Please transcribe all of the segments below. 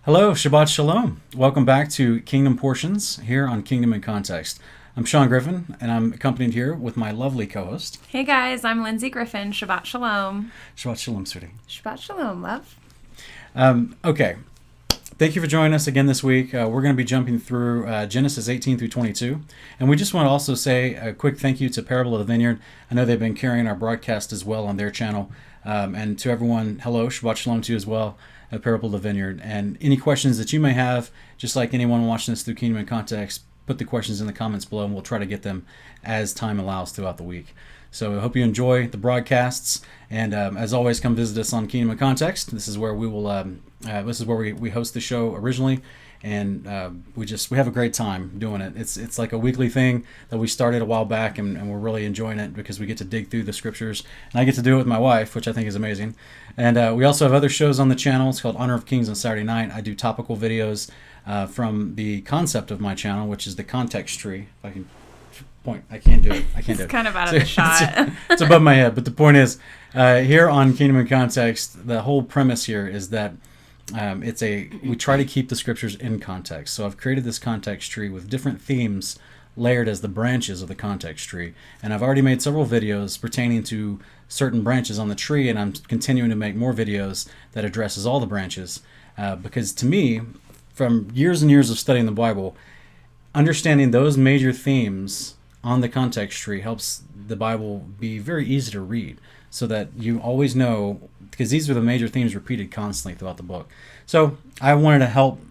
Hello, Shabbat Shalom. Welcome back to Kingdom Portions here on Kingdom in Context. I'm Sean Griffin, and I'm accompanied here with my lovely co-host. Hey guys, I'm Lindsay Griffin. Shabbat Shalom. Shabbat Shalom, sweetie. Shabbat Shalom, love. Okay. Thank you for joining us again this week. We're going to be jumping through Genesis 18 through 22. And we just want to also say a quick thank you to Parable of the Vineyard. I know they've been carrying our broadcast as well on their channel. And to everyone, hello, Shabbat Shalom to you as well. Parable of the Vineyard. And any questions that you may have, just like anyone watching this through Kingdom in Context, put the questions in the comments below and we'll try to get them as time allows throughout the week. So I hope you enjoy the broadcasts, and as always, come visit us on Kingdom in Context. This is where we will this is where we host the show originally, and we have a great time doing it. It's like a weekly thing that we started a while back, and we're really enjoying it because we get to dig through the scriptures, and I get to do it with my wife, which I think is amazing. And we also have other shows on the channel. It's called Honor of Kings on Saturday night. I do topical videos from the concept of my channel, which is the context tree. If I can point, I can't do it. It's kind of out of the shot. It's above my head, but the point is, here on Kingdom in Context, the whole premise here is that we try to keep the scriptures in context. So I've created this context tree with different themes layered as the branches of the context tree, and I've already made several videos pertaining to certain branches on the tree, and I'm continuing to make more videos that addresses all the branches, because to me, from years and years of studying the Bible, understanding those major themes on the context tree helps the Bible be very easy to read, so that you always know, because these are the major themes repeated constantly throughout the book. So I wanted to help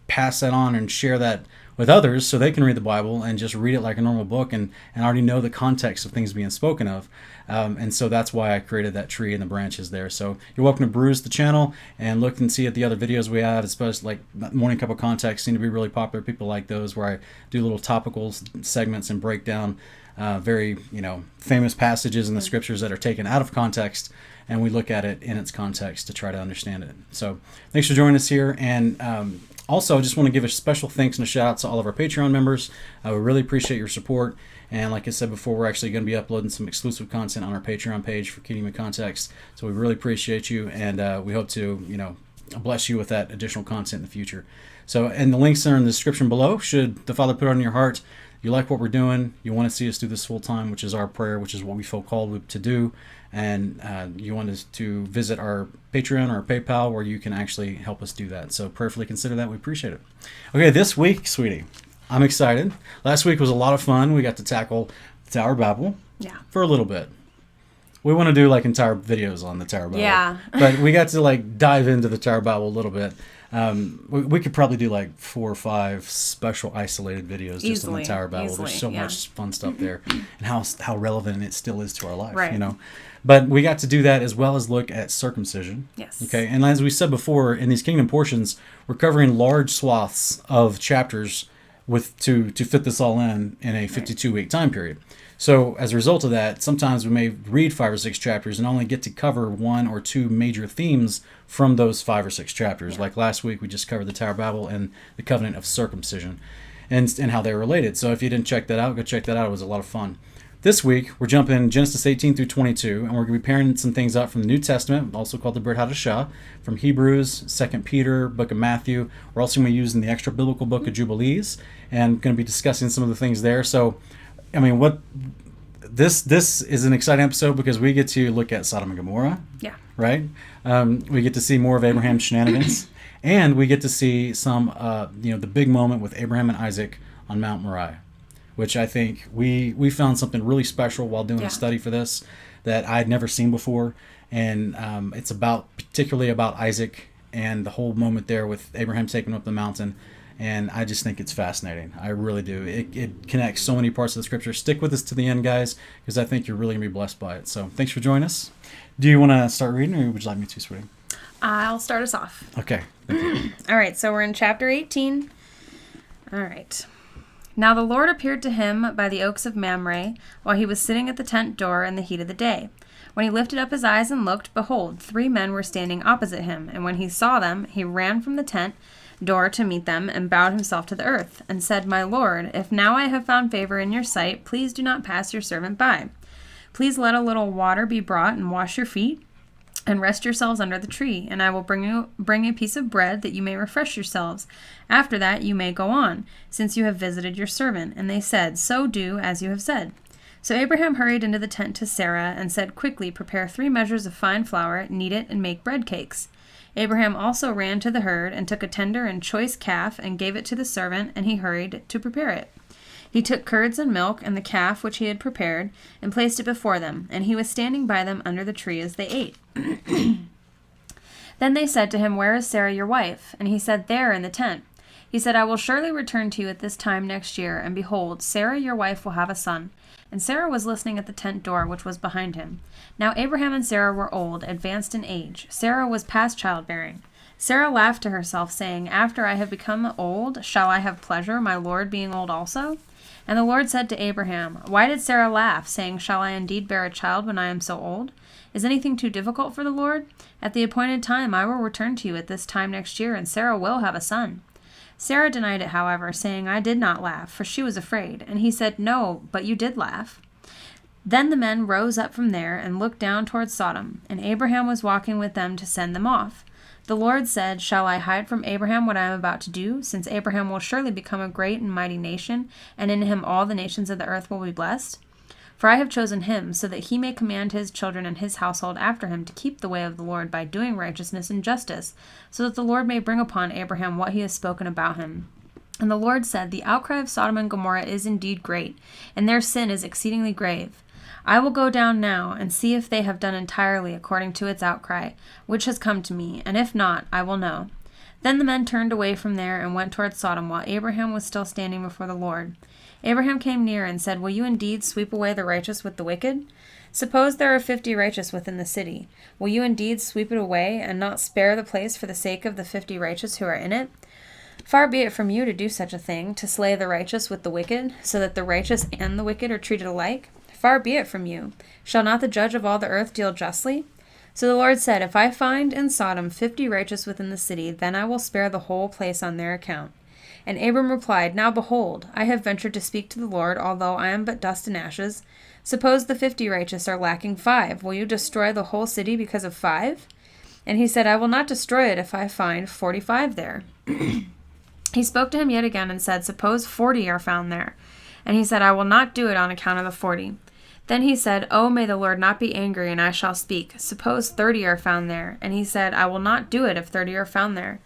pass that on and share that with others so they can read the Bible and just read it like a normal book and already know the context of things being spoken of. And so that's why I created that tree and the branches there. So you're welcome to peruse the channel and look and see at the other videos we have, especially like Morning Cup of Context seem to be really popular. People like those where I do little topical segments and break down very famous passages in the scriptures that are taken out of context, and we look at it in its context to try to understand it. So thanks for joining us here, and also I just want to give a special thanks and a shout out to all of our Patreon members. We really appreciate your support, and like I said before, we're actually going to be uploading some exclusive content on our Patreon page for Kingdom in Context, so we really appreciate you, and we hope to bless you with that additional content in the future. So, and the links are in the description below. Should the Father put it on your heart, you like what we're doing, you want to see us do this full time, which is our prayer, which is what we feel called to do, and you want us to visit our Patreon or our PayPal where you can actually help us do that. So prayerfully consider that. We appreciate it. Okay, this week, sweetie, I'm excited. Last week was a lot of fun. We got to tackle the Tower of Babel for a little bit. We want to do entire videos on the Tower of Babel. Yeah. But we got to dive into the Tower of Babel a little bit. We could probably do 4 or 5 special isolated videos just on the Tower of Babel. There's so much fun stuff there, and how relevant it still is to our life, right. But we got to do that as well as look at circumcision. Yes. Okay, and as we said before, in these kingdom portions, we're covering large swaths of chapters to fit this all in a 52-week time period. So as a result of that, sometimes we may read 5 or 6 chapters and only get to cover 1 or 2 major themes from those 5 or 6 chapters. Like last week, we just covered the Tower of Babel and the covenant of circumcision and how they're related. So if you didn't check that out, go check that out. It was a lot of fun. This week, we're jumping Genesis 18 through 22, and we're going to be pairing some things up from the New Testament, also called the Brit, Hadasha, from Hebrews, 2 Peter, Book of Matthew. We're also going to be using the extra biblical book of Jubilees, and going to be discussing some of the things there. So, this is an exciting episode because we get to look at Sodom and Gomorrah. Yeah. Right? We get to see more of Abraham's shenanigans, and we get to see some, the big moment with Abraham and Isaac on Mount Moriah, which I think we found something really special while doing a study for this that I'd never seen before, and it's particularly about Isaac and the whole moment there with Abraham taking up the mountain. And I just think it's fascinating. I really do. It connects so many parts of the scripture. Stick with us to the end, guys, because I think you're really going to be blessed by it. So thanks for joining us. Do you want to start reading, or would you like me to, sweetie? I'll start us off. Okay. All right, so we're in chapter 18. All right. Now the Lord appeared to him by the oaks of Mamre, while he was sitting at the tent door in the heat of the day. When he lifted up his eyes and looked, behold, 3 men were standing opposite him. And when he saw them, he ran from the tent door to meet them, and bowed himself to the earth, and said, My Lord, if now I have found favor in your sight, please do not pass your servant by. Please let a little water be brought and wash your feet, and rest yourselves under the tree, and I will bring a piece of bread that you may refresh yourselves. After that you may go on, since you have visited your servant. And they said, So do as you have said. So Abraham hurried into the tent to Sarah and said, Quickly prepare 3 measures of fine flour, knead it, and make bread cakes. Abraham also ran to the herd and took a tender and choice calf and gave it to the servant, and he hurried to prepare it. He took curds and milk and the calf which he had prepared and placed it before them, and he was standing by them under the tree as they ate. Then they said to him, Where is Sarah your wife? And he said, There in the tent. He said, I will surely return to you at this time next year, and behold, Sarah your wife will have a son. And Sarah was listening at the tent door which was behind him. Now Abraham and Sarah were old, advanced in age. Sarah was past childbearing. Sarah laughed to herself, saying, After I have become old, shall I have pleasure, my Lord being old also? And the Lord said to Abraham, Why did Sarah laugh, saying, Shall I indeed bear a child when I am so old? Is anything too difficult for the Lord? At the appointed time I will return to you at this time next year, and Sarah will have a son. Sarah denied it, however, saying, I did not laugh, for she was afraid. And he said, No, but you did laugh. Then the men rose up from there and looked down toward Sodom, and Abraham was walking with them to send them off. The Lord said, Shall I hide from Abraham what I am about to do, since Abraham will surely become a great and mighty nation, and in him all the nations of the earth will be blessed? For I have chosen him, so that he may command his children and his household after him to keep the way of the Lord by doing righteousness and justice, so that the Lord may bring upon Abraham what he has spoken about him. And the Lord said, The outcry of Sodom and Gomorrah is indeed great, and their sin is exceedingly grave. I will go down now and see if they have done entirely according to its outcry, which has come to me, and if not, I will know. Then the men turned away from there and went toward Sodom, while Abraham was still standing before the Lord. Abraham came near and said, Will you indeed sweep away the righteous with the wicked? Suppose there are 50 righteous within the city. Will you indeed sweep it away, and not spare the place for the sake of the 50 righteous who are in it? Far be it from you to do such a thing, to slay the righteous with the wicked, so that the righteous and the wicked are treated alike. Far be it from you. Shall not the judge of all the earth deal justly? So the Lord said, If I find in Sodom 50 righteous within the city, then I will spare the whole place on their account. And Abram replied, Now behold, I have ventured to speak to the Lord, although I am but dust and ashes. Suppose the 50 righteous are lacking 5. Will you destroy the whole city because of 5? And he said, I will not destroy it if I find 45 there. He spoke to him yet again and said, Suppose 40 are found there. And he said, I will not do it on account of the 40. Then he said, Oh, may the Lord not be angry, and I shall speak. Suppose 30 are found there. And he said, I will not do it if 30 are found there.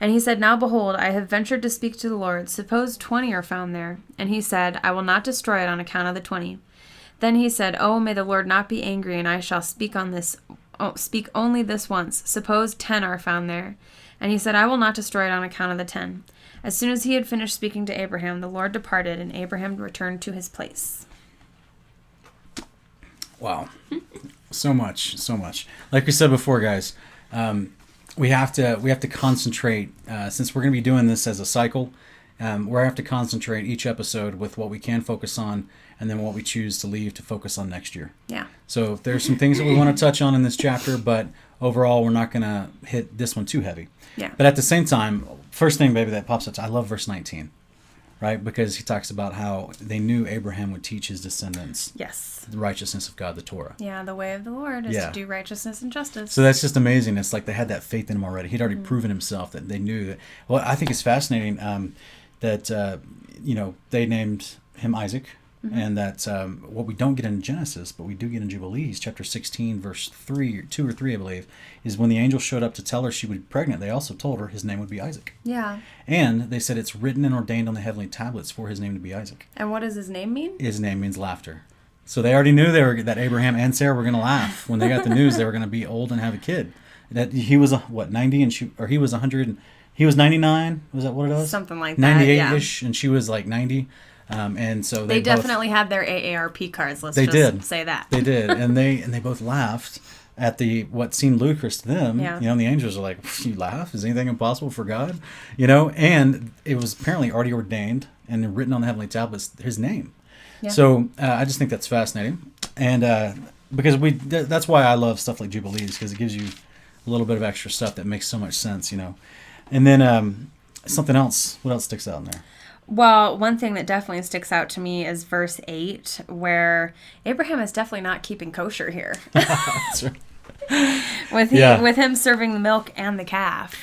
And he said, Now behold, I have ventured to speak to the Lord. Suppose 20 are found there. And he said, I will not destroy it on account of the 20. Then he said, Oh, may the Lord not be angry, and I shall speak only this once. Suppose 10 are found there. And he said, I will not destroy it on account of the 10. As soon as he had finished speaking to Abraham, the Lord departed, and Abraham returned to his place. Wow. So much. Like we said before, guys, we have to concentrate, since we're going to be doing this as a cycle, we have to concentrate each episode with what we can focus on, and then what we choose to leave to focus on next year. Yeah. So there's some things that we want to touch on in this chapter, but overall we're not going to hit this one too heavy. Yeah. But at the same time, first thing, baby, that pops up, I love verse 19. Right? Because he talks about how they knew Abraham would teach his descendants the righteousness of God, the Torah. Yeah, the way of the Lord is to do righteousness and justice. So that's just amazing. It's like they had that faith in him already. He'd already proven himself that they knew that. Well, I think it's fascinating that, they named him Isaac. Mm-hmm. And that's what we don't get in Genesis, but we do get in Jubilees, chapter 16, verse 2 or 3, I believe, is when the angel showed up to tell her she would be pregnant, they also told her his name would be Isaac. Yeah. And they said it's written and ordained on the heavenly tablets for his name to be Isaac. And what does his name mean? His name means laughter. So they already knew that Abraham and Sarah were going to laugh when they got the news they were going to be old and have a kid. That he was 90 and he was 100. He was 99. Was that what it was? Something like that. 98-ish, and she was like 90. And so they definitely had their AARP cards. Let's say that they did, and they both laughed at what seemed ludicrous to them. Yeah. And the angels are like, "You laugh? Is anything impossible for God?" And it was apparently already ordained and written on the heavenly tablets his name. Yeah. So I just think that's fascinating, and because that's why I love stuff like Jubilees, because it gives you a little bit of extra stuff that makes so much sense, And then something else. What else sticks out in there? Well, one thing that definitely sticks out to me is verse 8, where Abraham is definitely not keeping kosher here. That's right. With him serving the milk and the calf.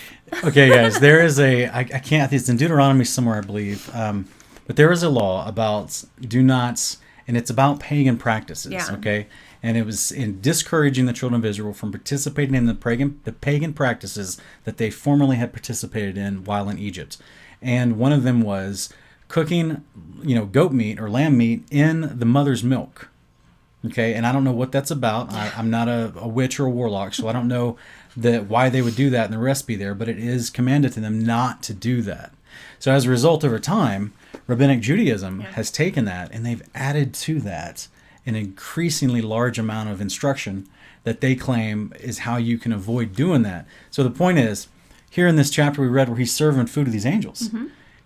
Okay, guys, there is I can't, it's in Deuteronomy somewhere, I believe, but there is a law about do not, and it's about pagan practices, okay? And it was in discouraging the children of Israel from participating in the pagan practices that they formerly had participated in while in Egypt. And one of them was cooking, goat meat or lamb meat in the mother's milk. Okay, and I don't know what that's about. I'm not a witch or a warlock, so I don't know why they would do that in the recipe there, but it is commanded to them not to do that. So as a result, over time, Rabbinic Judaism has taken that and they've added to that an increasingly large amount of instruction that they claim is how you can avoid doing that. So the point is, here in this chapter we read where he's serving food to these angels,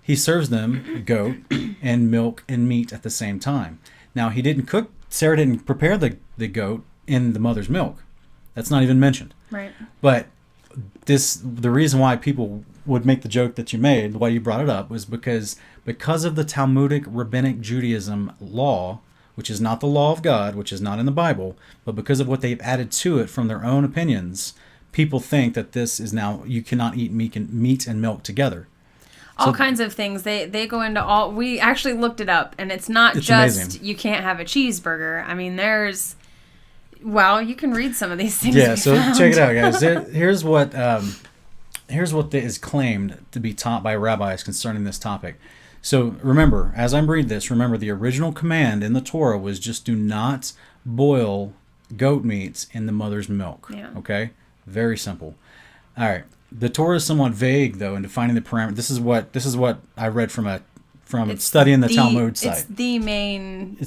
he serves them goat and milk and meat at the same time. Now, Sarah didn't prepare the goat in the mother's milk. That's not even mentioned. Right. But the reason why people would make the joke that you made, why you brought it up, was because of the Talmudic Rabbinic Judaism law, which is not the law of God, which is not in the Bible, but because of what they've added to it from their own opinions, people think that this is now, you cannot eat meat and milk together. All kinds of things. They go into all. We actually looked it up, and it's not just amazing. You can't have a cheeseburger. I mean, you can read some of these things. Yeah, so check it out, guys. Here's what is claimed to be taught by rabbis concerning this topic. So remember, as I'm reading this, the original command in the Torah was just do not boil goat meats in the mother's milk. Yeah. Okay? Very simple. All right. The Torah is somewhat vague, though, in defining the parameter. This is what I read from studying the Talmud site. It's the main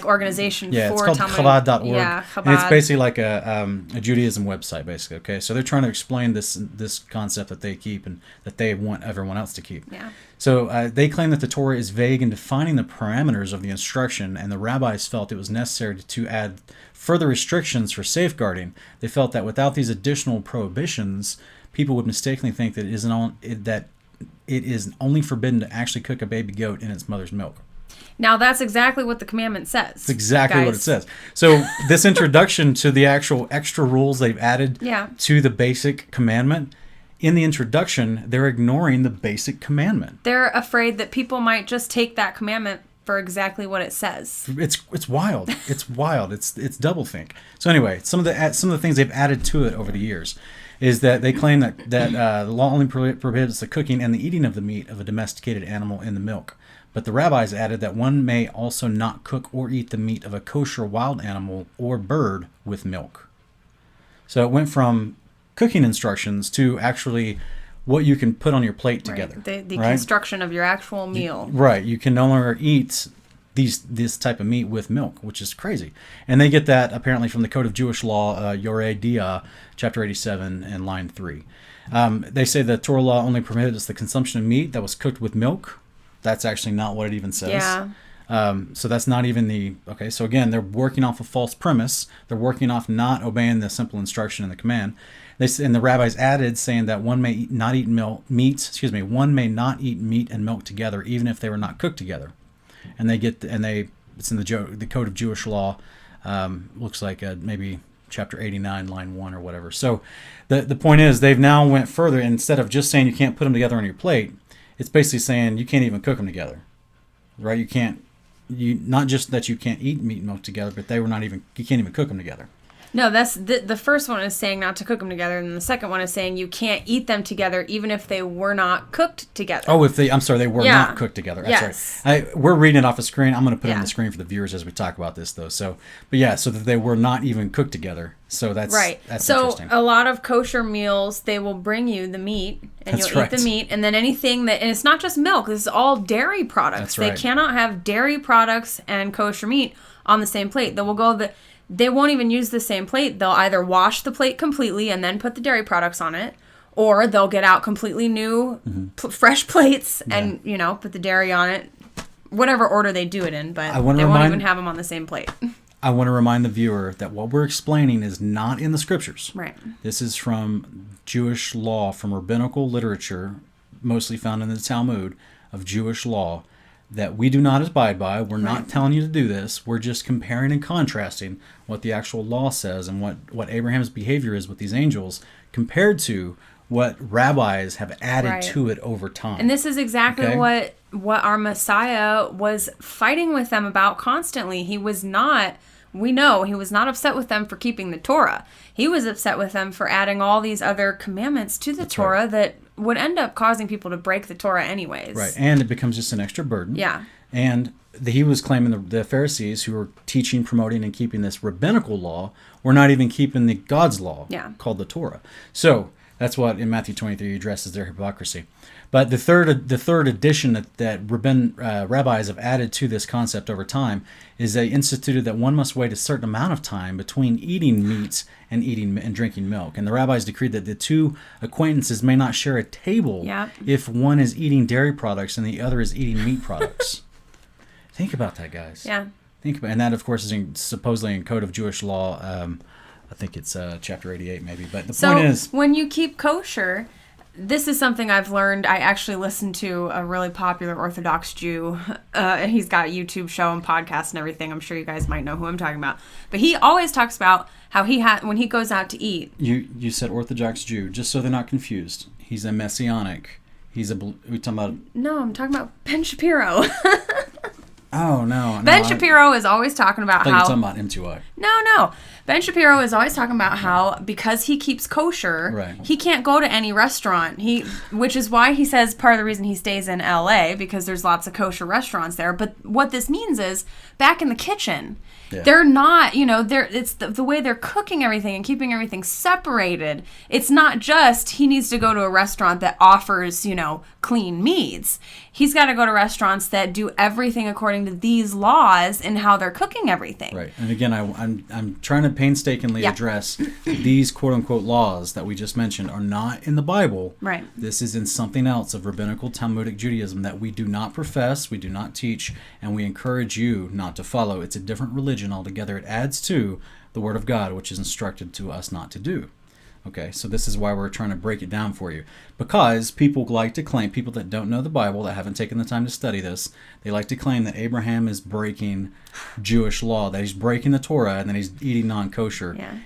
organization for it's called Talmud. Chabad.org. Yeah, Chabad. And it's basically like a Judaism website, basically. Okay, so they're trying to explain this concept that they keep and that they want everyone else to keep. Yeah. So they claim that the Torah is vague in defining the parameters of the instruction, and the rabbis felt it was necessary to add further restrictions for safeguarding. They felt that without these additional prohibitions, people would mistakenly think that it is only forbidden to actually cook a baby goat in its mother's milk. Now, that's exactly what the commandment says. It's exactly what it says. So this introduction to the actual extra rules they've added to the basic commandment, in the introduction, they're ignoring the basic commandment. They're afraid that people might just take that commandment for exactly what it says. It's wild. It's wild. It's doublethink. So anyway, some of the things they've added to it over the years is that they claim that the law only prohibits the cooking and the eating of the meat of a domesticated animal in the milk. But the rabbis added that one may also not cook or eat the meat of a kosher wild animal or bird with milk. So it went from cooking instructions to actually what you can put on your plate together. Right. The construction of your actual meal. Right. You can no longer eat this type of meat with milk, which is crazy. And they get that apparently from the Code of Jewish Law, Yoreh Dia, chapter 87 and line 3. They say the Torah law only prohibits the consumption of meat that was cooked with milk. That's actually not what it even says. Yeah. So that's not even okay, so again, they're working off a false premise. They're working off not obeying the simple instruction in the command. And the rabbis added, saying that one may not eat one may not eat meat and milk together, even if they were not cooked together. And it's in the Code of Jewish Law, looks like maybe chapter 89, line 1 or whatever. So the point is, they've now went further. Instead of just saying you can't put them together on your plate, it's basically saying you can't even cook them together, right? Not just that you can't eat meat and milk together, but you can't even cook them together. No, that's the first one is saying not to cook them together, and the second one is saying you can't eat them together even if they were not cooked together. Oh, they were not cooked together. That's right. We're reading it off a screen. I'm going to put it on the screen for the viewers as we talk about this, though. So that they were not even cooked together. So that's right. That's interesting. A lot of kosher meals, they will bring you the meat, and you'll eat the meat, and then anything and it's not just milk. This is all dairy products. That's right. They cannot have dairy products and kosher meat on the same plate. They won't even use the same plate. They'll either wash the plate completely and then put the dairy products on it, or they'll get out completely new, fresh plates and, put the dairy on it. Whatever order they do it in, but they won't even have them on the same plate. I want to remind the viewer that what we're explaining is not in the scriptures. Right. This is from Jewish law, from rabbinical literature, mostly found in the Talmud of Jewish law, that we do not abide by. We're not Right. telling you to do this. We're just comparing and contrasting what the actual law says and what Abraham's behavior is with these angels compared to what rabbis have added Right. to it over time. And this is exactly Okay? what our Messiah was fighting with them about constantly. He was not upset with them for keeping the Torah. He was upset with them for adding all these other commandments to the Torah that would end up causing people to break the Torah anyways. Right, and it becomes just an extra burden. Yeah. And he was claiming the Pharisees who were teaching, promoting, and keeping this rabbinical law were not even keeping the God's law called the Torah. So that's what in Matthew 23 addresses their hypocrisy. But the third addition that rabbis have added to this concept over time is they instituted that one must wait a certain amount of time between eating meats and eating and drinking milk. And the rabbis decreed that the two acquaintances may not share a table if one is eating dairy products and the other is eating meat products. Think about that, guys. Yeah. And that, of course, is supposedly in Code of Jewish Law. I think it's chapter 88, maybe. But the point is, when you keep kosher, this is something I've learned. I actually listened to a really popular Orthodox Jew. He's got a YouTube show and podcast and everything. I'm sure you guys might know who I'm talking about. But he always talks about how when he goes out to eat. You said Orthodox Jew, just so they're not confused. He's a Messianic. We talking about? No, I'm talking about Ben Shapiro. Oh, no. Ben Shapiro is always talking about I how... you're talking about M2I. No. Ben Shapiro is always talking about how, because he keeps kosher, he can't go to any restaurant. Which is why he says part of the reason he stays in L.A., because there's lots of kosher restaurants there. But what this means is, back in the kitchen, they're not, it's the way they're cooking everything and keeping everything separated. It's not just he needs to go to a restaurant that offers, clean meats. He's got to go to restaurants that do everything according to these laws and how they're cooking everything. Right. And again, I'm trying to painstakingly address these quote-unquote laws that we just mentioned are not in the Bible. Right. This is in something else of rabbinical Talmudic Judaism that we do not profess, we do not teach, and we encourage you not to follow. It's a different religion altogether. It adds to the Word of God, which is instructed to us not to do. Okay, so this is why we're trying to break it down for you. Because people like to claim, people that don't know the Bible, that haven't taken the time to study this, they like to claim that Abraham is breaking Jewish law, that he's breaking the Torah, and that he's eating non-kosher. Yeah.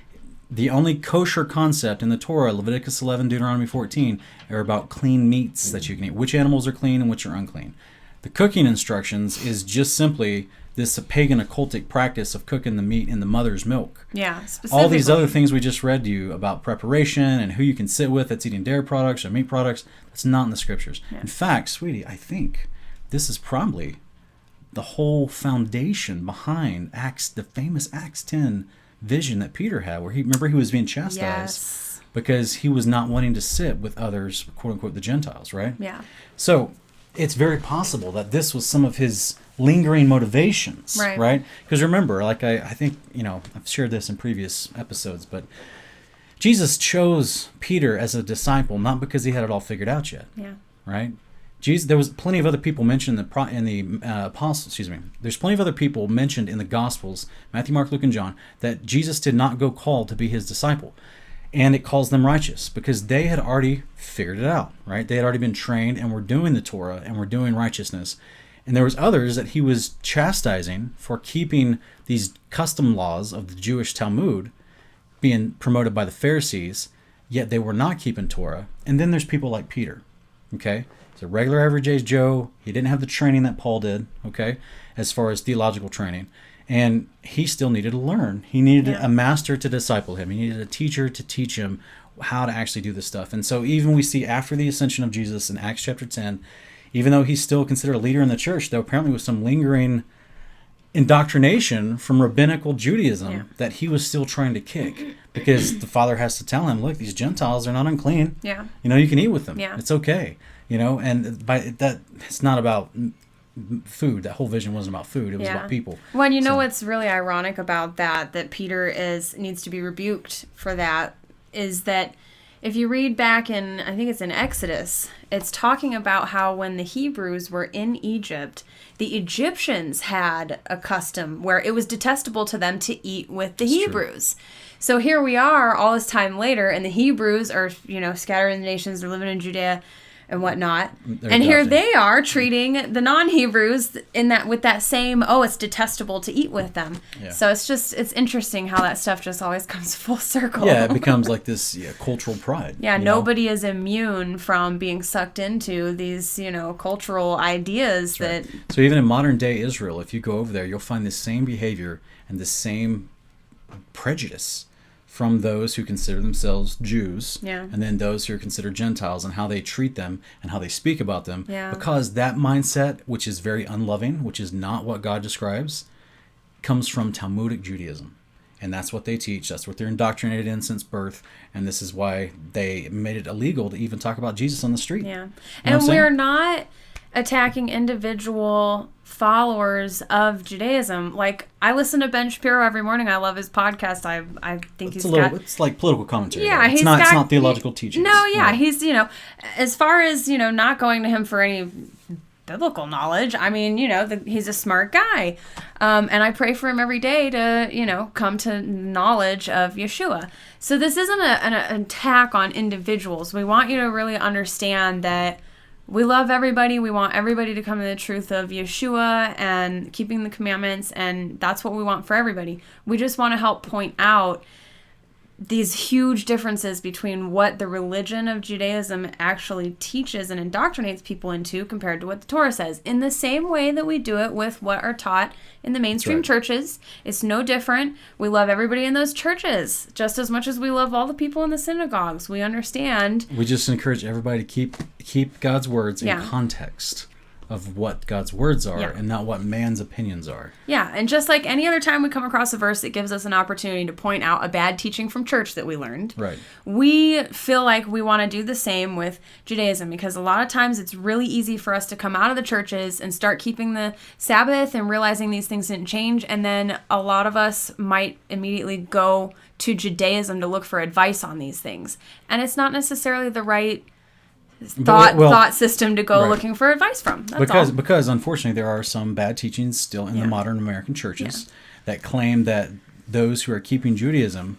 The only kosher concept in the Torah, Leviticus 11, Deuteronomy 14, are about clean meats that you can eat. Which animals are clean and which are unclean. The cooking instructions is just simply this pagan occultic practice of cooking the meat in the mother's milk. Yeah, specifically. All these other things we just read to you about preparation and who you can sit with that's eating dairy products or meat products, that's not in the scriptures. Yeah. In fact, sweetie, I think this is probably the whole foundation behind the famous Acts 10 vision that Peter had, where he was being chastised because he was not wanting to sit with others, quote unquote, the Gentiles, right? Yeah. So it's very possible that this was some of his lingering motivations, right? Because remember, like I think, I've shared this in previous episodes, but Jesus chose Peter as a disciple not because he had it all figured out yet, right? There was plenty of other people mentioned in the apostles. Excuse me. There's plenty of other people mentioned in the Gospels, Matthew, Mark, Luke, and John, that Jesus did not go call to be his disciple. And it calls them righteous because they had already figured it out, right? They had already been trained and were doing the Torah and were doing righteousness. And there was others that he was chastising for keeping these custom laws of the Jewish Talmud being promoted by the Pharisees, yet they were not keeping Torah. And then there's people like Peter, okay? He's a regular average age Joe. He didn't have the training that Paul did, okay, as far as theological training. And he still needed to learn. He needed a master to disciple him. He needed a teacher to teach him how to actually do this stuff. And so even we see after the ascension of Jesus in Acts chapter 10, even though he's still considered a leader in the church, there apparently was some lingering indoctrination from rabbinical Judaism that he was still trying to kick, because the Father has to tell him, look, these Gentiles are not unclean. Yeah. You can eat with them. Yeah. It's okay. And by that, it's not about food. That whole vision wasn't about food. It was about people. Well, and what's really ironic about that Peter needs to be rebuked for that, is that if you read back in, I think it's in Exodus, it's talking about how when the Hebrews were in Egypt, the Egyptians had a custom where it was detestable to them to eat with the Hebrews. True. So here we are all this time later, and the Hebrews are, scattered in the nations, they're living in Judea, and whatnot. They're and here adopting. they are treating the non-Hebrews in that with that same, it's detestable to eat with them. Yeah. So it's interesting how that stuff just always comes full circle. Yeah, it becomes like this cultural pride. Yeah, you know? nobody is immune from being sucked into these, cultural ideas that... So even in modern day Israel, if you go over there, you'll find the same behavior and the same prejudice from those who consider themselves Jews, and then those who are considered Gentiles, and how they treat them and how they speak about them. Yeah. Because that mindset, which is very unloving, which is not what God describes, comes from Talmudic Judaism. And that's what they teach. That's what they're indoctrinated in since birth. And this is why they made it illegal to even talk about Jesus on the street. Yeah. You know And we're not attacking individual followers of Judaism. Like, I listen to Ben Shapiro every morning. I love his podcast. I think It's like political commentary. Yeah, it's not theological teachings. No, yeah. Right. He's, as far as, not going to him for any biblical knowledge, I mean, he's a smart guy. And I pray for him every day to, come to knowledge of Yeshua. So this isn't an attack on individuals. We want you to really understand that we love everybody. We want everybody to come to the truth of Yeshua and keeping the commandments, and that's what we want for everybody. We just want to help point out these huge differences between what the religion of Judaism actually teaches and indoctrinates people into compared to what the Torah says. In the same way that we do it with what are taught in the mainstream churches, it's no different. We love everybody in those churches just as much as we love all the people in the synagogues. We understand. We just encourage everybody to keep God's words in context of what God's words are and not what man's opinions are. Yeah, and just like any other time we come across a verse that gives us an opportunity to point out a bad teaching from church that we learned, right? We feel like we want to do the same with Judaism, because a lot of times it's really easy for us to come out of the churches and start keeping the Sabbath and realizing these things didn't change, and then a lot of us might immediately go to Judaism to look for advice on these things. And it's not necessarily the right thought system to go looking for advice from. Because unfortunately there are some bad teachings still in the modern American churches that claim that those who are keeping Judaism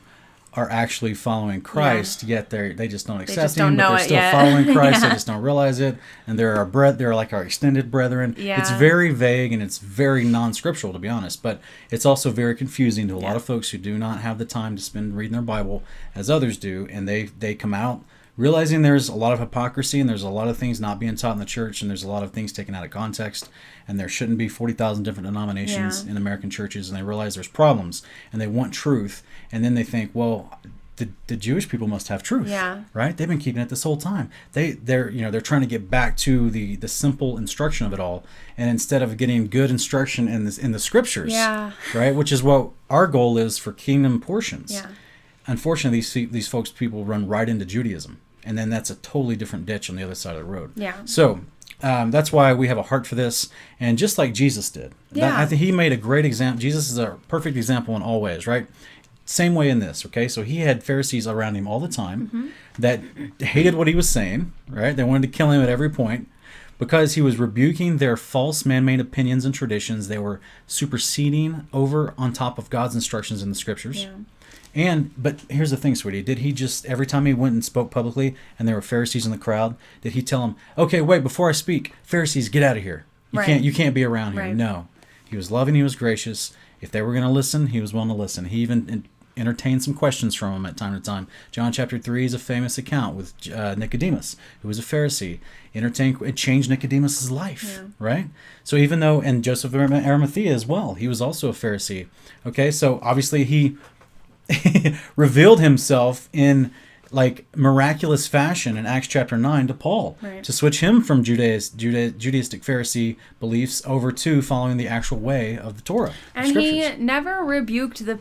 are actually following Christ, yet they just don't accept him, but they're still following Christ. They just don't realize it, and they're like our extended brethren. It's very vague and it's very non-scriptural, to be honest, but it's also very confusing to a lot of folks who do not have the time to spend reading their Bible as others do, and they come out realizing there's a lot of hypocrisy and there's a lot of things not being taught in the church, and there's a lot of things taken out of context, and there shouldn't be 40,000 different denominations in American churches, and they realize there's problems and they want truth, and then they think, well, the Jewish people must have truth, right? They've been keeping it this whole time. They're trying to get back to the simple instruction of it all, and instead of getting good instruction in the scriptures, right, which is what our goal is for kingdom portions. Unfortunately, these people run right into Judaism, and then that's a totally different ditch on the other side of the road. So that's why we have a heart for this, and just like Jesus did. I think he made a great example. Jesus is a perfect example in all ways, right? Same way in this, okay? So he had Pharisees around him all the time that hated what he was saying, right? They wanted to kill him at every point because he was rebuking their false man-made opinions and traditions. They were superseding over on top of God's instructions in the scriptures. But here's the thing, sweetie. Did he just, every time he went and spoke publicly and there were Pharisees in the crowd, did he tell them, okay, wait, before I speak, Pharisees, get out of here. You can't be around here. No. He was loving, he was gracious. If they were going to listen, he was willing to listen. He even entertained some questions from them at time to time. John chapter 3 is a famous account with Nicodemus, who was a Pharisee. It changed Nicodemus' life, right? So even though, and Joseph of Arimathea as well, he was also a Pharisee. Okay, so obviously he revealed himself in like miraculous fashion in Acts chapter 9 to Paul, to switch him from Judaistic Pharisee beliefs over to following the actual way of the Torah. And he never rebuked the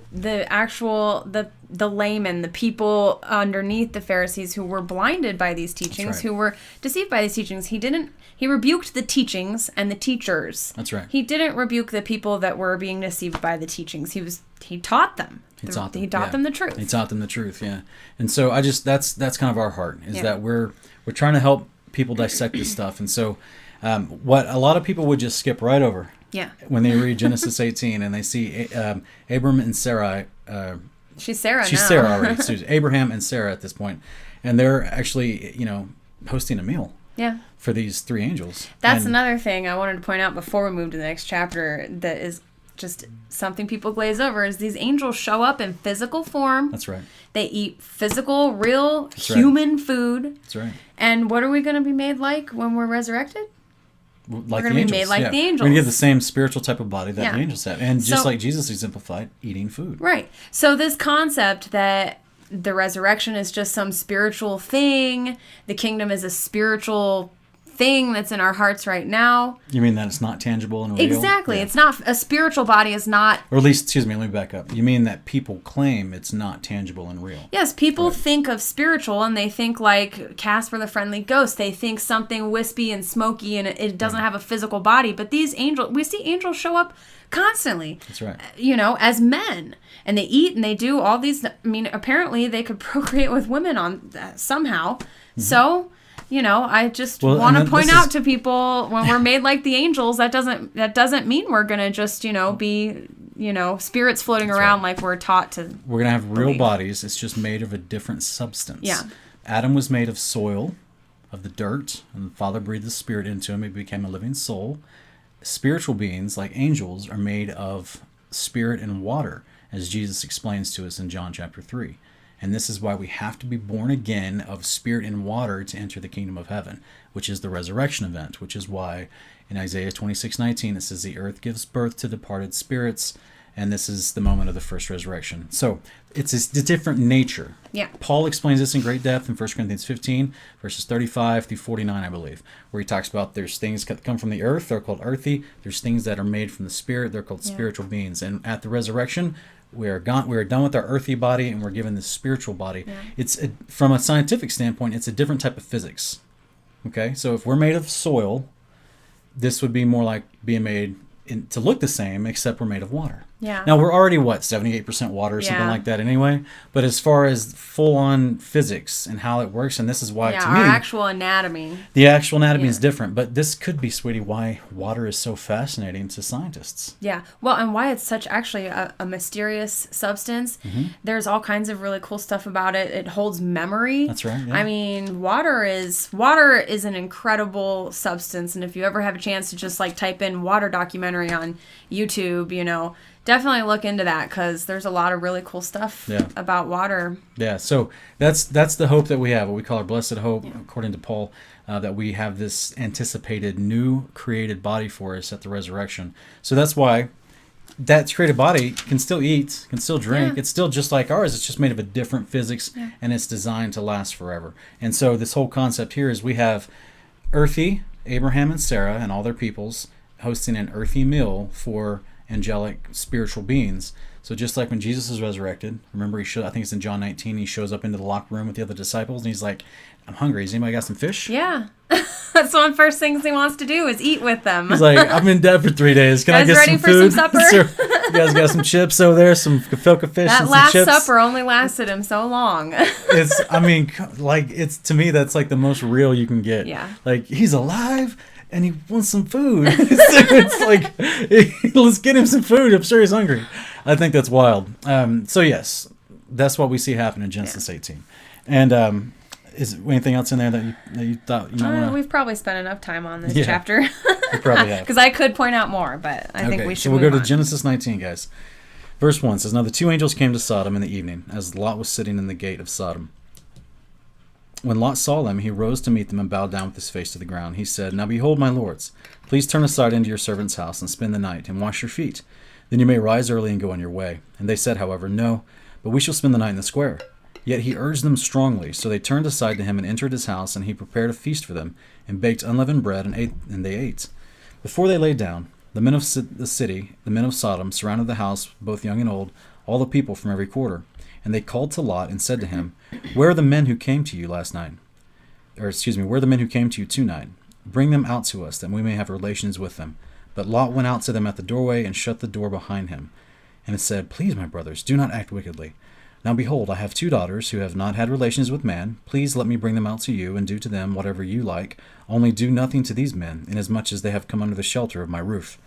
laymen, the people underneath the Pharisees who were blinded by these teachings, who were deceived by these teachings. He rebuked the teachings and the teachers. That's right. He didn't rebuke the people that were being deceived by the teachings. He taught them. He taught them the truth. He taught them the truth, And so that's kind of our heart, is that we're trying to help people dissect this stuff. And so what a lot of people would just skip right over when they read Genesis 18 and they see Abram and Sarai. She's Sarah She's now. Sarah already. So Abraham and Sarah at this point. And they're actually, hosting a meal. Yeah. for these three angels. That's And another thing I wanted to point out before we move to the next chapter that is just something people glaze over is these angels show up in physical form. That's right. They eat physical, real, That's right. human food. That's right. And what are we going to be made like when we're resurrected? Like We're going to be made like the angels. We're going to get the same spiritual type of body that Yeah. the angels have. And just So- like Jesus exemplified, eating food. Right. So this concept that the resurrection is just some spiritual thing, the kingdom is a spiritual thing that's in our hearts right now. You mean that it's not tangible and real? Exactly. Yeah. It's not, a spiritual body is not. Or at least, excuse me, let me back up. You mean that people claim it's not tangible and real? Yes, people Right. think of spiritual and they think like Casper the Friendly Ghost. They think something wispy and smoky and it doesn't have a physical body. But these angels, we see angels show up constantly. That's right. As men. And they eat and they do all these. I mean, apparently they could procreate with women on somehow. Mm-hmm. So, I just Well, want to and point this out is- to people when we're made like the angels, that doesn't mean we're gonna just be spirits floating That's around right. like we're taught to. We're going to have real believe. bodies. It's just made of a different substance. Yeah. Adam was made of soil, of the dirt, and the Father breathed the Spirit into him. He became a living soul. Spiritual beings, like angels, are made of spirit and water, as Jesus explains to us in John chapter 3. And this is why we have to be born again of spirit and water to enter the kingdom of heaven, which is the resurrection event, which is why in Isaiah 26:19 it says the earth gives birth to departed spirits, and this is the moment of the first resurrection. So it's a different nature. Yeah. Paul explains this in great depth in 1 Corinthians 15, verses 35 through 49, I believe, where he talks about there's things that come from the earth, they're called earthy. There's things that are made from the spirit, they're called spiritual beings. And at the resurrection, we are done with our earthy body and we're given this spiritual body. Yeah. From a scientific standpoint, it's a different type of physics. Okay, so if we're made of soil, this would be more like being made to look the same, except we're made of water. Yeah. Now, we're already, 78% water or something like that anyway? But as far as full-on physics and how it works, and this is why, to me, our actual anatomy. the actual anatomy is different. But this could be, sweetie, why water is so fascinating to scientists. Yeah. Well, and why it's such actually a mysterious substance. Mm-hmm. There's all kinds of really cool stuff about it. It holds memory. That's right. Yeah. I mean, water is an incredible substance. And if you ever have a chance to just type in water documentary on YouTube, definitely look into that because there's a lot of really cool stuff about water. Yeah, so that's the hope that we have, what we call our blessed hope, according to Paul, that we have this anticipated new created body for us at the resurrection. So that's why that created body can still eat, can still drink. It's still just like ours. It's just made of a different physics, and it's designed to last forever. And so this whole concept here is we have earthy Abraham and Sarah and all their peoples hosting an earthy meal for angelic spiritual beings. So just like when Jesus is resurrected, remember I think it's in John 19, he shows up into the locked room with the other disciples and he's like, I'm hungry. Has anybody got some fish? Yeah. That's one of the first things he wants to do is eat with them. He's like, I've been dead for 3 days. Can I get ready some for food? some supper? You guys got some chips over there, some gefilte fish That and some last chips? supper only lasted him so long. It's to me, that's like the most real you can get. Yeah. Like, he's alive and he wants some food. It's like, let's get him some food. I'm sure he's hungry. I think that's wild. So yes, that's what we see happen in Genesis 18. And is anything else in there that you thought you might want to? We've probably spent enough time on this Yeah. chapter. We probably have. Because I could point out more, but I think we should So we'll move go to on. Genesis 19, guys. Verse 1 says, Now the two angels came to Sodom in the evening, as Lot was sitting in the gate of Sodom. When Lot saw them, he rose to meet them and bowed down with his face to the ground. He said, Now behold, my lords, please turn aside into your servant's house and spend the night, and wash your feet. Then you may rise early and go on your way. And they said, however, No, but we shall spend the night in the square. Yet he urged them strongly, so they turned aside to him and entered his house, and he prepared a feast for them, and baked unleavened bread, and they ate. Before they lay down, the men of the city, the men of Sodom, surrounded the house, both young and old, all the people from every quarter. And they called to Lot and said to him, Where are the men who came to you last night? Where are the men who came to you tonight? Bring them out to us, that we may have relations with them. But Lot went out to them at the doorway and shut the door behind him. And it said, Please, my brothers, do not act wickedly. Now behold, I have 2 daughters who have not had relations with man. Please let me bring them out to you, and do to them whatever you like. Only do nothing to these men, inasmuch as they have come under the shelter of my roof.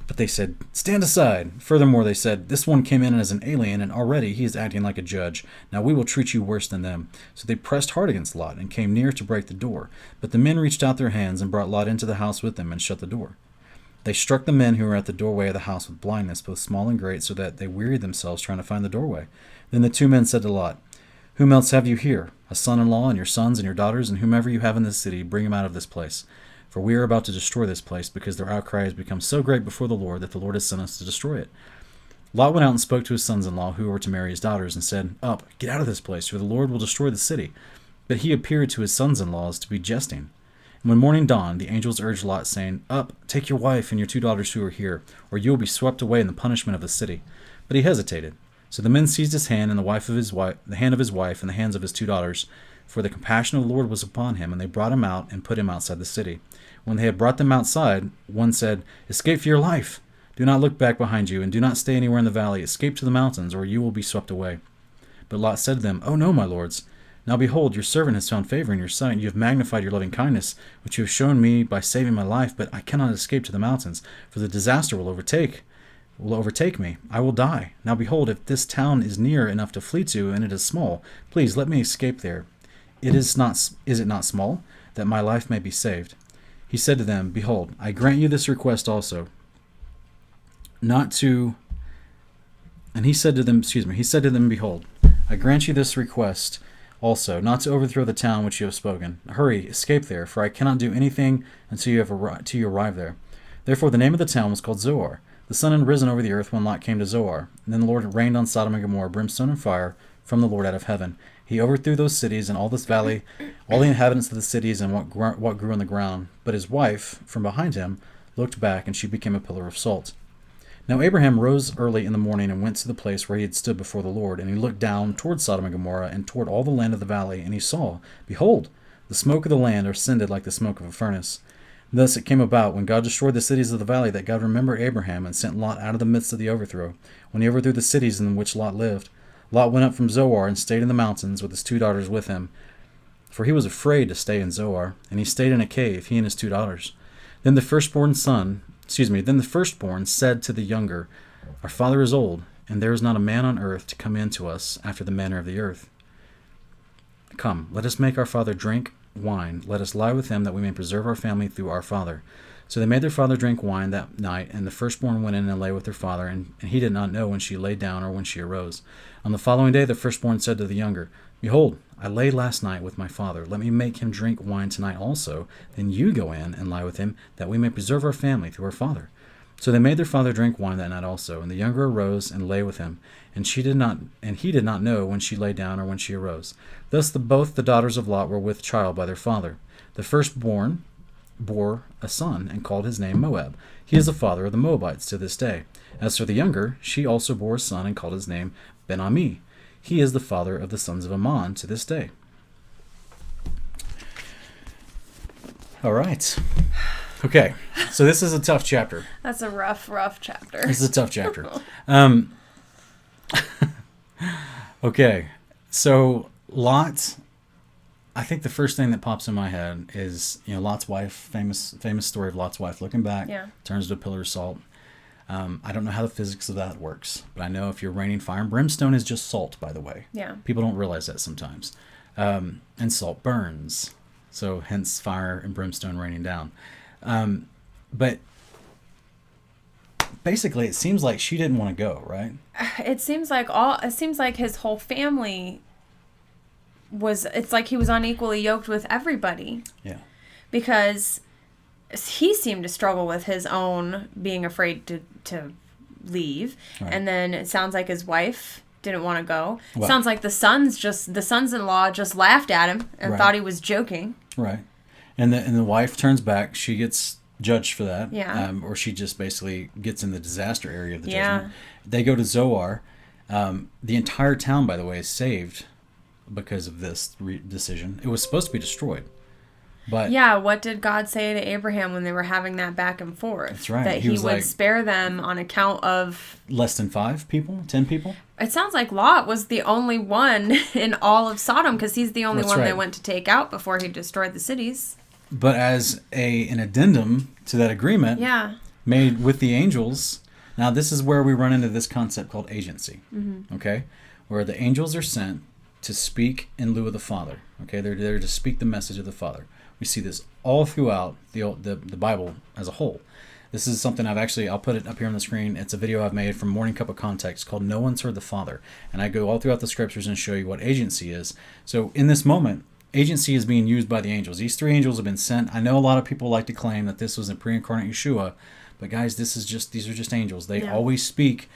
But they said, "Stand aside." Furthermore, they said, "This one came in as an alien, and already he is acting like a judge. Now we will treat you worse than them." So they pressed hard against Lot and came near to break the door. But the men reached out their hands and brought Lot into the house with them and shut the door. They struck the men who were at the doorway of the house with blindness, both small and great, so that they wearied themselves trying to find the doorway. Then the two men said to Lot, "Whom else have you here? A son-in-law, and your sons and your daughters, and whomever you have in this city, bring him out of this place. For we are about to destroy this place, because their outcry has become so great before the Lord that the Lord has sent us to destroy it." Lot went out and spoke to his sons-in-law, who were to marry his daughters, and said, "Up, get out of this place, for the Lord will destroy the city." But he appeared to his sons-in-laws to be jesting. And when morning dawned, the angels urged Lot, saying, "Up, take your wife and your 2 daughters who are here, or you will be swept away in the punishment of the city." But he hesitated. So the men seized his hand and the hand of his wife and the hands of his 2 daughters, for the compassion of the Lord was upon him, and they brought him out and put him outside the city. When they had brought them outside, one said, "Escape for your life. Do not look back behind you, and do not stay anywhere in the valley. Escape to the mountains, or you will be swept away." But Lot said to them, "Oh no, my lords. Now behold, your servant has found favor in your sight. You have magnified your loving kindness, which you have shown me by saving my life. But I cannot escape to the mountains, for the disaster will overtake me. I will die. Now behold, if this town is near enough to flee to, and it is small, please let me escape there. Is it not small, that my life may be saved?" He said to them, "Behold, I grant you this request also, he said to them, "Behold, I grant you this request also, not to overthrow the town which you have spoken. Hurry, escape there, for I cannot do anything until you arrive there." Therefore the name of the town was called Zoar. The sun had risen over the earth when Lot came to Zoar. And then the Lord rained on Sodom and Gomorrah brimstone and fire from the Lord out of heaven. He overthrew those cities and all this valley, all the inhabitants of the cities and what grew on the ground. But his wife, from behind him, looked back, and she became a pillar of salt. Now Abraham rose early in the morning and went to the place where he had stood before the Lord. And he looked down toward Sodom and Gomorrah and toward all the land of the valley. And he saw, behold, the smoke of the land ascended like the smoke of a furnace. Thus it came about, when God destroyed the cities of the valley, that God remembered Abraham and sent Lot out of the midst of the overthrow. When he overthrew the cities in which Lot lived, Lot went up from Zoar and stayed in the mountains with his 2 daughters with him. For he was afraid to stay in Zoar, and he stayed in a cave, he and his 2 daughters. Then the firstborn said to the younger, "Our father is old, and there is not a man on earth to come in to us after the manner of the earth. Come, let us make our father drink wine. Let us lie with him, that we may preserve our family through our father." So they made their father drink wine that night, and the firstborn went in and lay with their father, and he did not know when she lay down or when she arose. On the following day the firstborn said to the younger, "Behold, I lay last night with my father. Let me make him drink wine tonight also. Then you go in and lie with him, that we may preserve our family through our father." So they made their father drink wine that night also, and the younger arose and lay with him, and he did not know when she lay down or when she arose. Thus both the daughters of Lot were with child by their father. The firstborn bore a son and called his name Moab. He is the father of the Moabites to this day. As for the younger, she also bore a son and called his name Ben-Ami. He is the father of the sons of Ammon to this day. All right. Okay, so this is a tough chapter. That's a rough chapter. This is a tough chapter. Okay, so Lot, I think the first thing that pops in my head is, Lot's wife, famous story of Lot's wife looking back, turns to a pillar of salt. I don't know how the physics of that works, but I know if you're raining fire and brimstone is just salt, by the way. Yeah. People don't realize that sometimes. And salt burns, so hence fire and brimstone raining down. But basically, it seems like she didn't want to go, right? It seems like his whole family it's like he was unequally yoked with everybody. Yeah. Because he seemed to struggle with his own being afraid to leave. Right. And then it sounds like his wife didn't want to go. Well, sounds like the sons-in-law just laughed at him and thought he was joking. Right. And the wife turns back. She gets judged for that. Yeah. Or she just basically gets in the disaster area of the judgment. They go to Zoar. The entire town, by the way, is saved because of this decision. It was supposed to be destroyed. But what did God say to Abraham when they were having that back and forth? That's right. That he would spare them on account of less than 5 people, 10 people? It sounds like Lot was the only one in all of Sodom, because he's the only one they went to take out before he destroyed the cities. But as an addendum to that agreement, made with the angels. Now, this is where we run into this concept called agency, okay? Where the angels are sent to speak in lieu of the Father, okay? They're there to speak the message of the Father. We see this all throughout the Bible as a whole. This is something I'll put it up here on the screen. It's a video I've made from Morning Cup of Context called No One's Heard the Father. And I go all throughout the scriptures and show you what agency is. So in this moment, agency is being used by the angels. These three angels have been sent. I know a lot of people like to claim that this was a pre-incarnate Yeshua, but guys, these are just angels. They always speak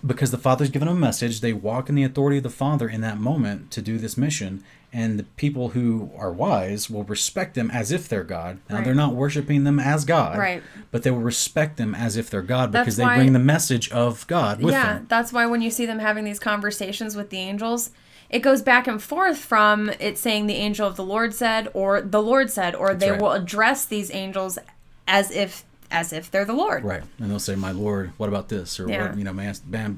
because the Father's given them a message. They walk in the authority of the Father in that moment to do this mission. And the people who are wise will respect them as if they're God. Now, they're not worshiping them as God, but they will respect them as if they're God because they bring the message of God with them. Yeah, that's why when you see them having these conversations with the angels, it goes back and forth from it saying the angel of the Lord said, or the Lord said, or they will address these angels as if they're the Lord. Right. And they'll say, my Lord, what about this? Or, what, may I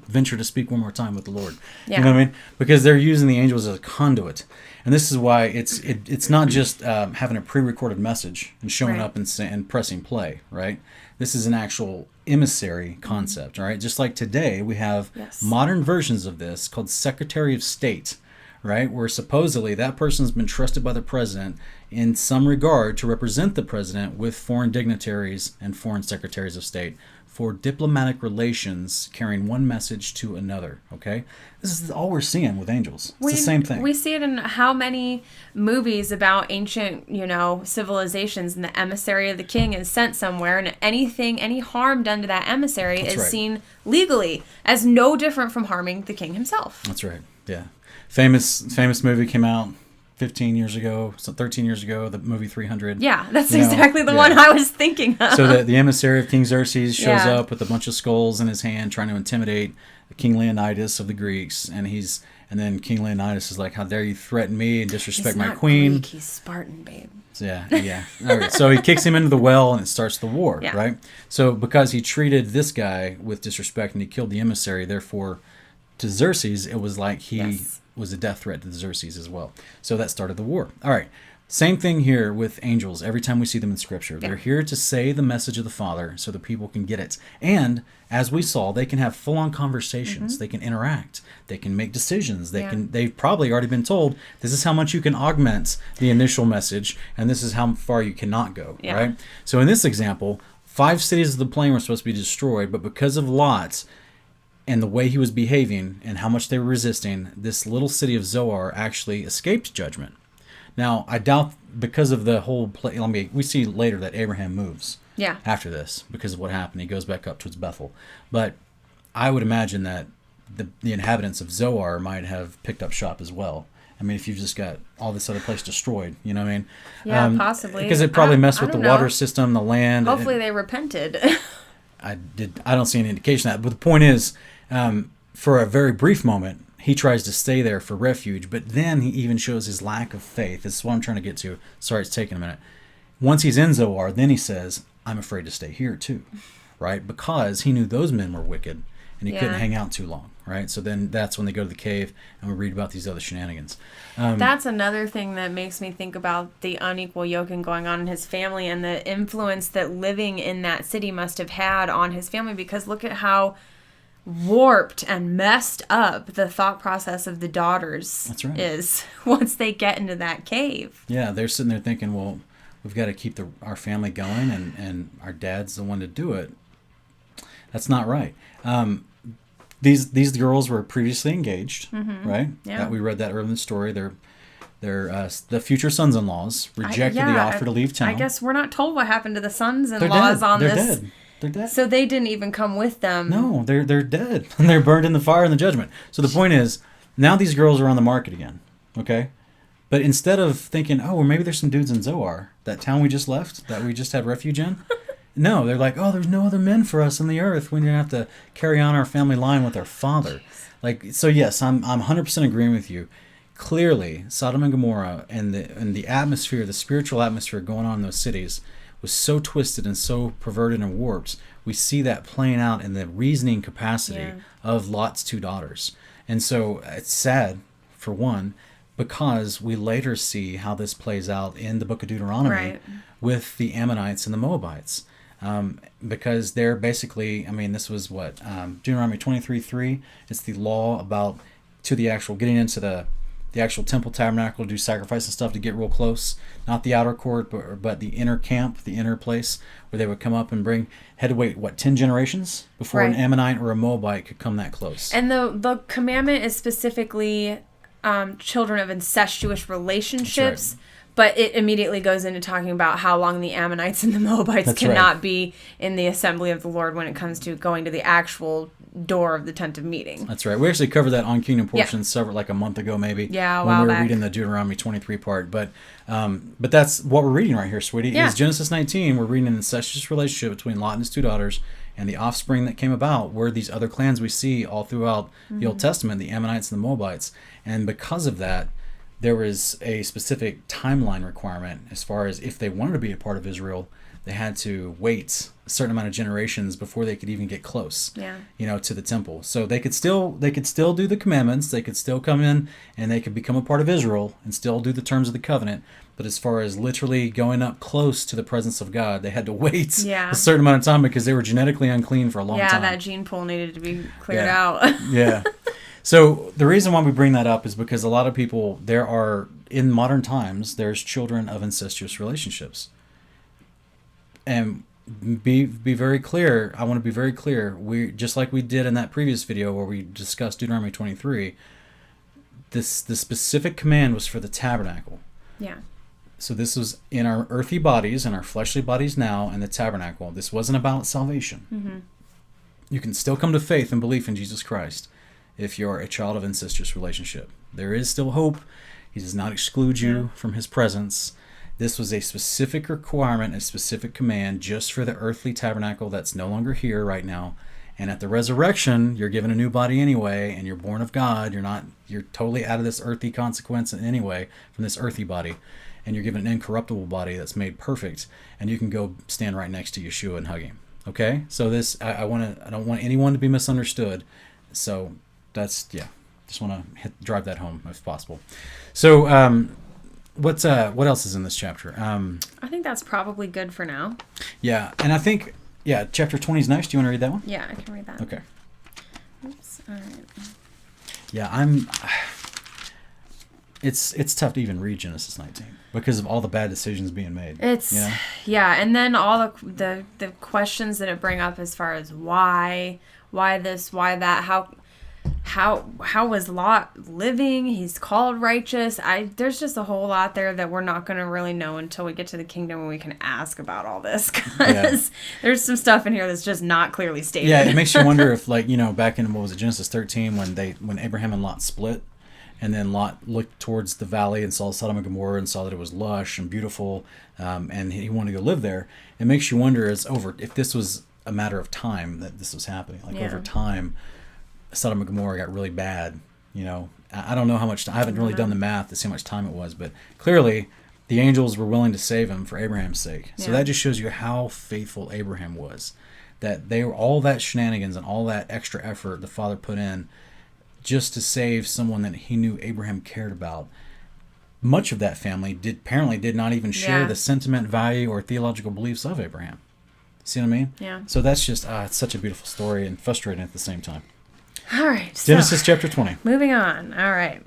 venture to speak one more time with the Lord? Yeah. You know what I mean? Because they're using the angels as a conduit. And this is why it's not just having a pre-recorded message and showing up and pressing play, right? This is an actual emissary concept, all right? Just like today, we have modern versions of this called Secretary of State, right? Where supposedly that person's been trusted by the president in some regard to represent the president with foreign dignitaries and foreign secretaries of state for diplomatic relations, carrying one message to another, okay? This is all we're seeing with angels. It's the same thing. We see it in how many movies about ancient, civilizations, and the emissary of the king is sent somewhere, and any harm done to that emissary is seen legally as no different from harming the king himself. That's right, yeah. Famous movie came out 13 years ago, the movie 300. Yeah, that's exactly the one I was thinking of. So the emissary of King Xerxes shows up with a bunch of skulls in his hand trying to intimidate King Leonidas of the Greeks. And then King Leonidas is like, how dare you threaten me and disrespect my queen. Greek, he's Spartan, babe. Yeah. All right. So he kicks him into the well and it starts the war, right? So because he treated this guy with disrespect and he killed the emissary, therefore to Xerxes, it was like he was a death threat to Xerxes as well. So that started the war. All right. Same thing here with angels. Every time we see them in Scripture, they're here to say the message of the Father so the people can get it. And as we saw, they can have full-on conversations. They can interact. They can make decisions. They've probably already been told, this is how much you can augment the initial message, and this is how far you cannot go, right? So in this example, 5 cities of the plain were supposed to be destroyed, but because of Lot and the way he was behaving and how much they were resisting, this little city of Zoar actually escaped judgment. Now, I doubt because of the whole we see later that Abraham moves after this because of what happened. He goes back up towards Bethel. But I would imagine that the inhabitants of Zoar might have picked up shop as well. I mean, if you've just got all this other place destroyed, you know what I mean? Yeah, possibly. Because it probably messed with the water system, the land. Hopefully they repented. I don't see any indication of that. But the point is, for a very brief moment, he tries to stay there for refuge, but then he even shows his lack of faith. This is what I'm trying to get to. Sorry, it's taking a minute. Once he's in Zoar, then he says, I'm afraid to stay here too, right? Because he knew those men were wicked, and he couldn't hang out too long, right? So then that's when they go to the cave, and we read about these other shenanigans. That's another thing that makes me think about the unequal yoking going on in his family and the influence that living in that city must have had on his family, because look at how warped and messed up the thought process of the daughters is once they get into that cave. Yeah, they're sitting there thinking, well, we've got to keep our family going, and our dad's the one to do it. That's not right. These girls were previously engaged, right? Yeah. That we read that earlier in the story. They're the future sons-in-laws rejected the offer to leave town. I guess we're not told what happened to the sons-in-laws on this. They're dead. They're dead. So they didn't even come with them. No, they're dead. And they're burned in the fire in the judgment. So the point is, now these girls are on the market again, okay? But instead of thinking, oh, well, maybe there's some dudes in Zoar, that town we just left, that we just had refuge in, no, they're like, oh, there's no other men for us on the earth. We're going to have to carry on our family line with our father. So yes, I'm 100% agreeing with you. Clearly, Sodom and Gomorrah and the atmosphere, the spiritual atmosphere going on in those cities was so twisted and so perverted and warped. We see that playing out in the reasoning capacity of Lot's 2 daughters. And so it's sad, for one, because we later see how this plays out in the book of Deuteronomy with the Ammonites and the Moabites. because they're basically, I mean, this was what, Deuteronomy 23:3. It's the law about to the actual getting into the actual temple tabernacle to do sacrifice and stuff to get real close. Not the outer court, but the inner camp, the inner place where they would come up and had to wait, 10 generations before an Ammonite or a Moabite could come that close. And the commandment is specifically children of incestuous relationships. Right. But it immediately goes into talking about how long the Ammonites and the Moabites cannot be in the assembly of the Lord when it comes to going to the actual door of the tent of meeting. That's right. We actually covered that on Kingdom Portions several, a month ago maybe. Yeah, when we were reading the Deuteronomy 23 part. But that's what we're reading right here, sweetie. Is Genesis 19. We're reading an incestuous relationship between Lot and his two daughters, and the offspring that came about were these other clans we see all throughout the Old Testament, the Ammonites and the Moabites. And because of that, there was a specific timeline requirement as far as if they wanted to be a part of Israel, they had to wait a certain amount of generations before they could even get close, to the temple. So they could still do the commandments, they could still come in and they could become a part of Israel and still do the terms of the covenant. But as far as literally going up close to the presence of God, they had to wait a certain amount of time because they were genetically unclean for a long time. Yeah, that gene pool needed to be cleared out. Yeah. So the reason why we bring that up is because a lot of people, in modern times, there's children of incestuous relationships. And be very clear, I want to be very clear, we just like we did in that previous video where we discussed Deuteronomy 23, the specific command was for the tabernacle. Yeah. So this was in our earthly bodies, in our fleshly bodies now, and the tabernacle. This wasn't about salvation. Mm-hmm. You can still come to faith and belief in Jesus Christ if you're a child of incestuous relationship. There is still hope. He does not exclude you from his presence. This was a specific requirement, a specific command just for the earthly tabernacle that's no longer here right now. And at the resurrection, you're given a new body anyway, and you're born of God. You're totally out of this earthly consequence anyway, from this earthly body. And you're given an incorruptible body that's made perfect. And you can go stand right next to Yeshua and hug him. Okay? So I don't want anyone to be misunderstood. So that's, just want to drive that home if possible. So, what else is in this chapter? I think that's probably good for now. Yeah, and I think, chapter 20 is nice. Do you want to read that one? Yeah, I can read that. Okay. Oops, all right. Yeah, it's tough to even read Genesis 19 because of all the bad decisions being made. And then all the questions that it bring up as far as why this, why that, how was Lot living? He's called righteous. There's just a whole lot there that we're not going to really know until we get to the kingdom and we can ask about all this, because there's some stuff in here that's just not clearly stated. Yeah, it makes you wonder if, back in, Genesis 13, when Abraham and Lot split, and then Lot looked towards the valley and saw Sodom and Gomorrah and saw that it was lush and beautiful, and he wanted to go live there. It makes you wonder if this was a matter of time that this was happening. Over time, Sodom and Gomorrah got really bad. I don't know how much. I haven't really done the math to see how much time it was, but clearly the angels were willing to save him for Abraham's sake. So that just shows you how faithful Abraham was. That they were all that shenanigans and all that extra effort the father put in just to save someone that he knew Abraham cared about. Much of that family did not even share the sentiment, value, or theological beliefs of Abraham. See what I mean? Yeah. So that's just it's such a beautiful story and frustrating at the same time. All right. Genesis chapter 20. Moving on. All right.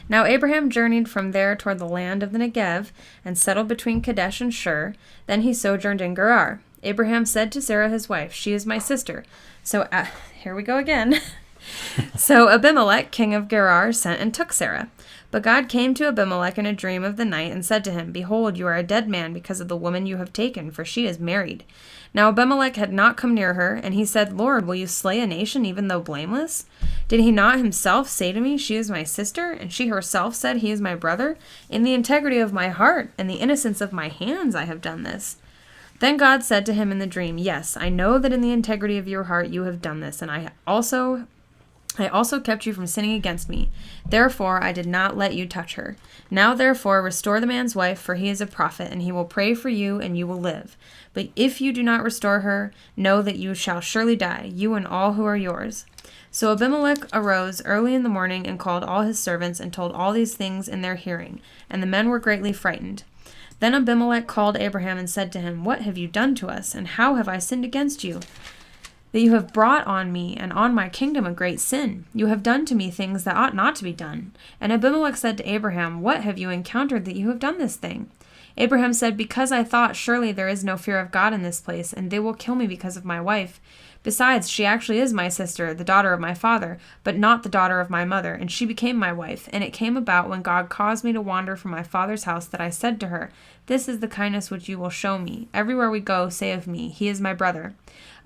Now Abraham journeyed from there toward the land of the Negev and settled between Kadesh and Shur. Then he sojourned in Gerar. Abraham said to Sarah his wife, "She is my sister." So here we go again. So Abimelech, king of Gerar, sent and took Sarah. But God came to Abimelech in a dream of the night and said to him, "Behold, you are a dead man because of the woman you have taken, for she is married." Now Abimelech had not come near her, and he said, "Lord, will you slay a nation even though blameless? Did he not himself say to me, 'She is my sister,' and she herself said, 'He is my brother'? In the integrity of my heart and the innocence of my hands I have done this." Then God said to him in the dream, "Yes, I know that in the integrity of your heart you have done this, and I also kept you from sinning against me. Therefore, I did not let you touch her. Now, therefore, restore the man's wife, for he is a prophet, and he will pray for you, and you will live. But if you do not restore her, know that you shall surely die, you and all who are yours." So Abimelech arose early in the morning and called all his servants and told all these things in their hearing, and the men were greatly frightened. Then Abimelech called Abraham and said to him, "What have you done to us, and how have I sinned against you, that you have brought on me and on my kingdom a great sin? You have done to me things that ought not to be done." And Abimelech said to Abraham, "What have you encountered that you have done this thing?" Abraham said, "Because I thought, surely there is no fear of God in this place, and they will kill me because of my wife. Besides, she actually is my sister, the daughter of my father, but not the daughter of my mother, and she became my wife. And it came about when God caused me to wander from my father's house that I said to her, 'This is the kindness which you will show me. Everywhere we go, say of me, he is my brother.'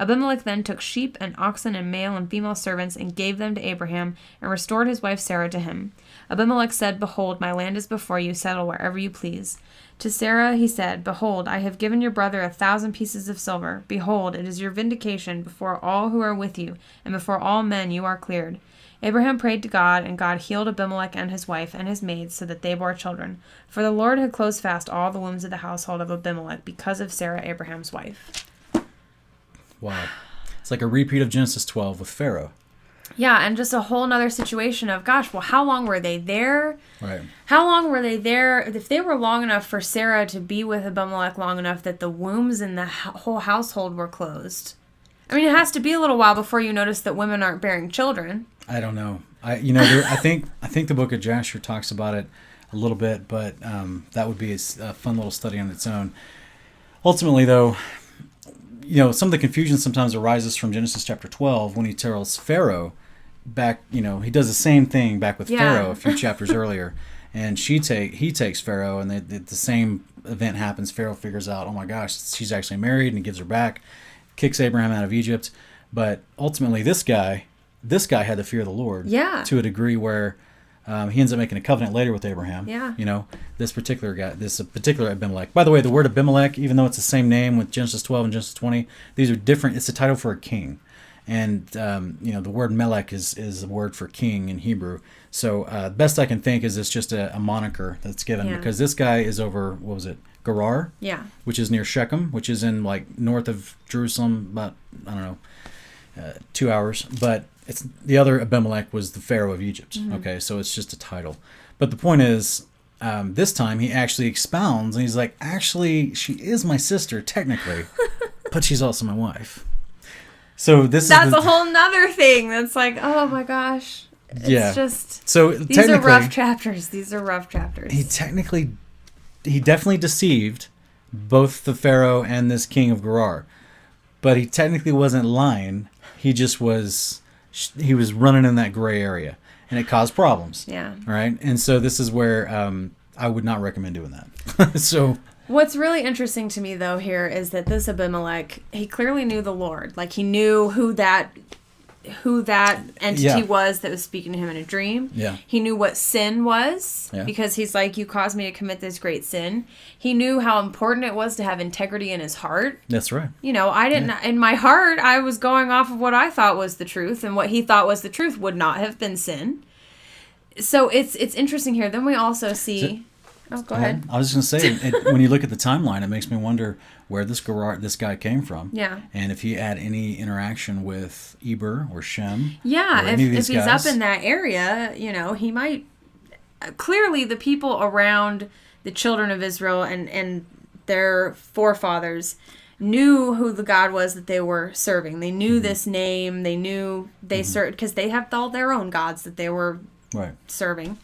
Abimelech then took sheep and oxen and male and female servants and gave them to Abraham and restored his wife Sarah to him. Abimelech said, 'Behold, my land is before you, settle wherever you please.' To Sarah he said, 'Behold, I have given your brother 1,000 pieces of silver. Behold, it is your vindication before all who are with you, and before all men you are cleared.' Abraham prayed to God, and God healed Abimelech and his wife and his maids, so that they bore children. For the Lord had closed fast all the wombs of the household of Abimelech because of Sarah, Abraham's wife." Wow. It's like a repeat of Genesis 12 with Pharaoh. Yeah, and just a whole nother situation of, gosh, well, how long were they there? Right. How long were they there? If they were long enough for Sarah to be with Abimelech long enough that the wombs in the whole household were closed. I mean, it has to be a little while before you notice that women aren't bearing children. I don't know. I think the book of Jasher talks about it a little bit, but that would be a fun little study on its own. Ultimately, though, some of the confusion sometimes arises from Genesis chapter 12 when he tells Pharaoh back, he does the same thing back with Pharaoh a few chapters earlier. And he takes Pharaoh, and the same event happens. Pharaoh figures out, oh my gosh, she's actually married, and he gives her back, kicks Abraham out of Egypt. But ultimately, this guy had the fear of the Lord to a degree where he ends up making a covenant later with Abraham. Yeah. This particular guy, this particular Abimelech. By the way, the word Abimelech, even though it's the same name with Genesis 12 and Genesis 20, these are different. It's a title for a king. And, the word Melech is a word for king in Hebrew. So best I can think is it's just a moniker that's given because this guy is over, Gerar? Yeah. Which is near Shechem, which is in north of Jerusalem, about, 2 hours. But it's the other Abimelech was the Pharaoh of Egypt. Mm-hmm. Okay, so it's just a title. But the point is, this time he actually expounds, and he's like, actually, she is my sister, technically, but she's also my wife. So that's a whole nother thing. That's like, oh my gosh. It's just... So these are rough chapters. He definitely deceived both the Pharaoh and this king of Gerar. But he technically wasn't lying. He just was... He was running in that gray area. And it caused problems. Yeah. Right? And so this is where I would not recommend doing that. So... What's really interesting to me, though, here is that this Abimelech, he clearly knew the Lord. Like, he knew who that entity was that was speaking to him in a dream. Yeah. He knew what sin was because he's like, you caused me to commit this great sin. He knew how important it was to have integrity in his heart. That's right. I didn't, in my heart, I was going off of what I thought was the truth, and what he thought was the truth would not have been sin. So it's interesting here. Then we also see... Oh, go ahead. I was just going to say, when you look at the timeline, it makes me wonder where this guy came from. Yeah. And if he had any interaction with Eber or Shem. Yeah, if he's up in that area, he might... Clearly, the people around the children of Israel and their forefathers knew who the God was that they were serving. They knew this name. They knew they served... Because they have all their own gods that they were serving.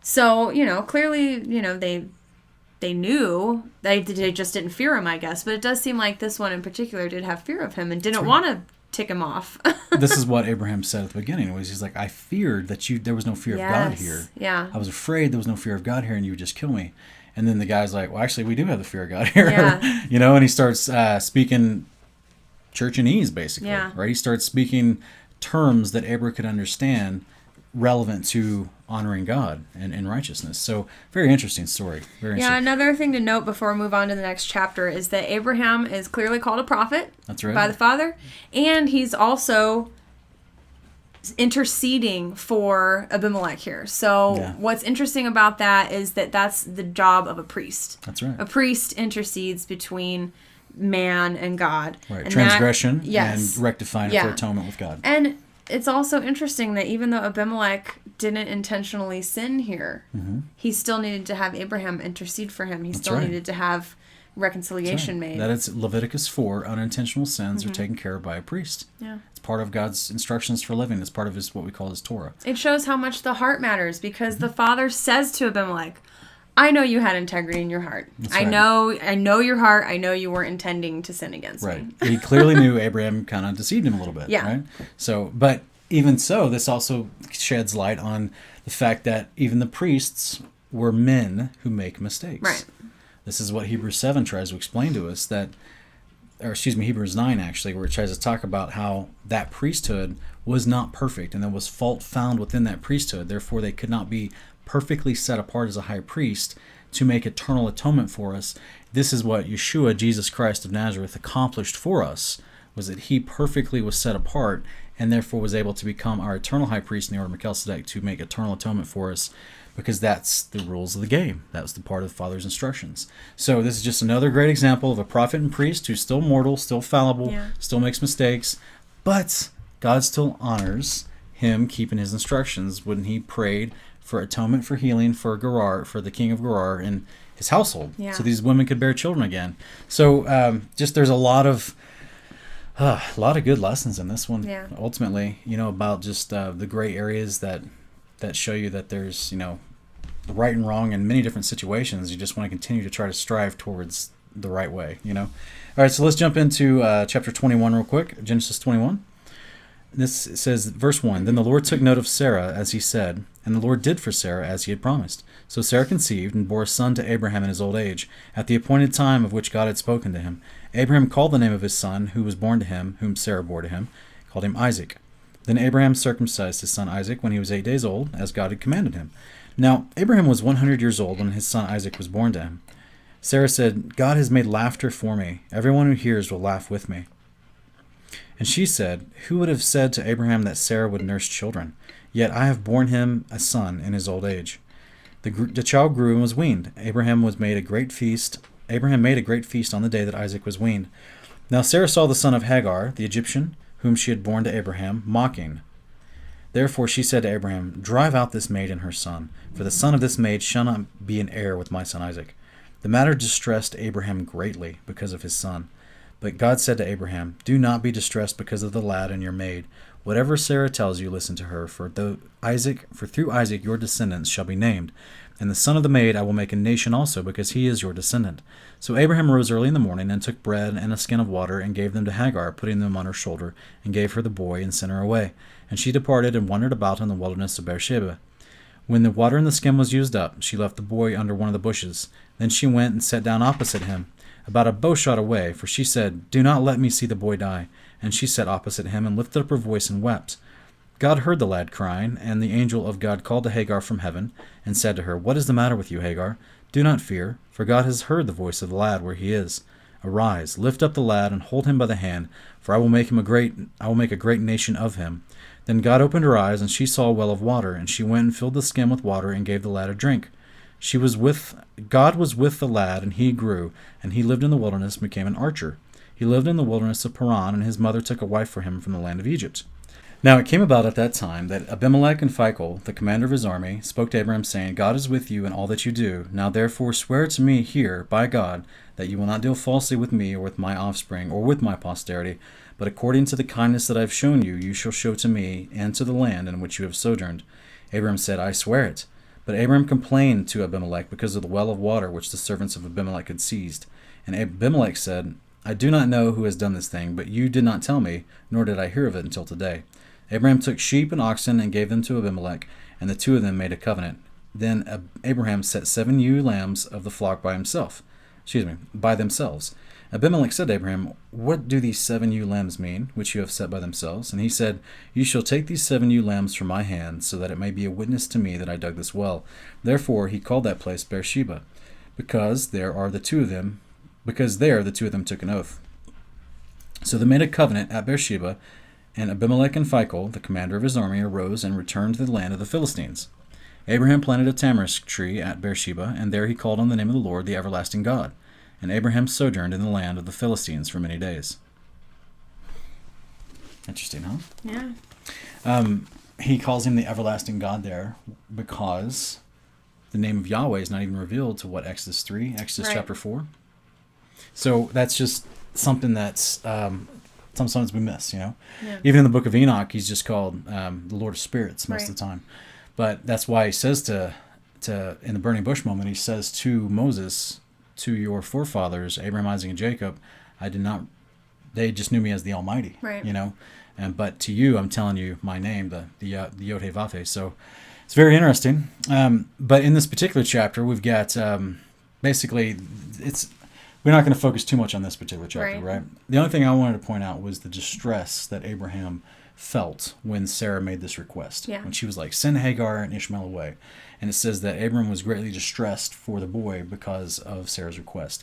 So, clearly, they knew. They just didn't fear him, I guess. But it does seem like this one in particular did have fear of him and didn't want to tick him off. This is what Abraham said at the beginning. He's like, I feared that there was no fear of God here. Yeah. I was afraid there was no fear of God here and you would just kill me. And then the guy's like, well, actually, we do have the fear of God here. Yeah. And he starts speaking churchanese, basically. Yeah. Right? He starts speaking terms that Abraham could understand relevant to honoring God and righteousness. So, very interesting story. Very interesting. Yeah, another thing to note before we move on to the next chapter is that Abraham is clearly called a prophet. That's right. By the Father. And he's also interceding for Abimelech here. So, what's interesting about that is that that's the job of a priest. That's right. A priest intercedes between man and God. Right. And transgression and rectifying it for atonement with God. And it's also interesting that even though Abimelech didn't intentionally sin here, he still needed to have Abraham intercede for him. He still needed to have reconciliation made. That is Leviticus 4, unintentional sins are taken care of by a priest. Yeah. It's part of God's instructions for living. It's part of what we call his Torah. It shows how much the heart matters, because the father says to Abimelech, I know you had integrity in your heart. I know your heart. I know you weren't intending to sin against me. He clearly knew Abraham kind of deceived him a little bit. Yeah. Right? So, but even so, this also sheds light on the fact that even the priests were men who make mistakes. Right. This is what Hebrews 7 tries to explain to us, Hebrews 9 actually, where it tries to talk about how that priesthood was not perfect and there was fault found within that priesthood. Therefore, they could not be perfectly set apart as a high priest to make eternal atonement for us. This is what Yeshua, Jesus Christ of Nazareth, accomplished for us, was that he perfectly was set apart and therefore was able to become our eternal high priest in the order of Melchizedek to make eternal atonement for us, because that's the rules of the game. That was the part of the Father's instructions. So this is just another great example of a prophet and priest who's still mortal, still fallible, still makes mistakes, but God still honors him keeping his instructions when he prayed for atonement for healing for Gerar, for the king of Gerar and his household, so these women could bear children again. So just there's a lot of good lessons in this one. Ultimately, about just the gray areas that show you that there's, right and wrong in many different situations. You just want to continue to try to strive towards the right way, All right, so let's jump into chapter 21 real quick, Genesis 21. This says, verse 1, Then the Lord took note of Sarah, as he said, and the Lord did for Sarah as he had promised. So Sarah conceived and bore a son to Abraham in his old age, at the appointed time of which God had spoken to him. Abraham called the name of his son, who was born to him, whom Sarah bore to him, called him Isaac. Then Abraham circumcised his son Isaac when he was 8 days old, as God had commanded him. Now Abraham was 100 years old when his son Isaac was born to him. Sarah said, God has made laughter for me. Everyone who hears will laugh with me. And she said, Who would have said to Abraham that Sarah would nurse children? Yet I have borne him a son in his old age. The child grew and was weaned. Abraham made a great feast on the day that Isaac was weaned. Now Sarah saw the son of Hagar, the Egyptian, whom she had borne to Abraham, mocking. Therefore she said to Abraham, Drive out this maid and her son, for the son of this maid shall not be an heir with my son Isaac. The matter distressed Abraham greatly because of his son. But God said to Abraham, Do not be distressed because of the lad and your maid. Whatever Sarah tells you, listen to her, for through Isaac your descendants shall be named. And the son of the maid I will make a nation also, because he is your descendant. So Abraham rose early in the morning, and took bread and a skin of water, and gave them to Hagar, putting them on her shoulder, and gave her the boy, and sent her away. And she departed, and wandered about in the wilderness of Beersheba. When the water in the skin was used up, she left the boy under one of the bushes. Then she went and sat down opposite him, about a bowshot away, for she said, Do not let me see the boy die. And she sat opposite him, and lifted up her voice, and wept. God heard the lad crying, and the angel of God called to Hagar from heaven, and said to her, What is the matter with you, Hagar? Do not fear, for God has heard the voice of the lad where he is. Arise, lift up the lad, and hold him by the hand, for I will make a great nation of him. Then God opened her eyes, and she saw a well of water, and she went and filled the skin with water, and gave the lad a drink. God was with the lad, and he grew, and he lived in the wilderness and became an archer. He lived in the wilderness of Paran, and his mother took a wife for him from the land of Egypt. Now it came about at that time that Abimelech and Phicol, the commander of his army, spoke to Abraham, saying, God is with you in all that you do. Now therefore swear to me here, by God, that you will not deal falsely with me, or with my offspring, or with my posterity, but according to the kindness that I have shown you, you shall show to me, and to the land in which you have sojourned. Abraham said, I swear it. But Abraham complained to Abimelech because of the well of water which the servants of Abimelech had seized. And Abimelech said, I do not know who has done this thing, but you did not tell me, nor did I hear of it until today. Abraham took sheep and oxen and gave them to Abimelech, and the two of them made a covenant. Then Abraham set 7 ewe lambs of the flock by themselves. Abimelech said to Abraham, What do these 7 ewe lambs mean, which you have set by themselves? And he said, You shall take these 7 ewe lambs from my hand, so that it may be a witness to me that I dug this well. Therefore he called that place Beersheba, because there the two of them took an oath. So they made a covenant at Beersheba, and Abimelech and Phicol, the commander of his army, arose and returned to the land of the Philistines. Abraham planted a tamarisk tree at Beersheba, and there he called on the name of the Lord, the everlasting God. And Abraham sojourned in the land of the Philistines for many days. Interesting, huh? Yeah. He calls him the everlasting God there because the name of Yahweh is not even revealed to Exodus 3, Exodus Right. chapter 4. So that's just something that's sometimes we miss, Yeah. Even in the book of Enoch, he's just called the Lord of Spirits most Right. of the time. But that's why he says to in the burning bush moment, he says to Moses, to your forefathers, Abraham, Isaac, and Jacob, they just knew me as the Almighty, Right. But to you, I'm telling you my name, the Yod He Vav He. So it's very interesting. But in this particular chapter, we've got basically we're not going to focus too much on this particular chapter, right? The only thing I wanted to point out was the distress that Abraham felt when Sarah made this request. Yeah. When she was like, send Hagar and Ishmael away. And it says that Abraham was greatly distressed for the boy because of Sarah's request.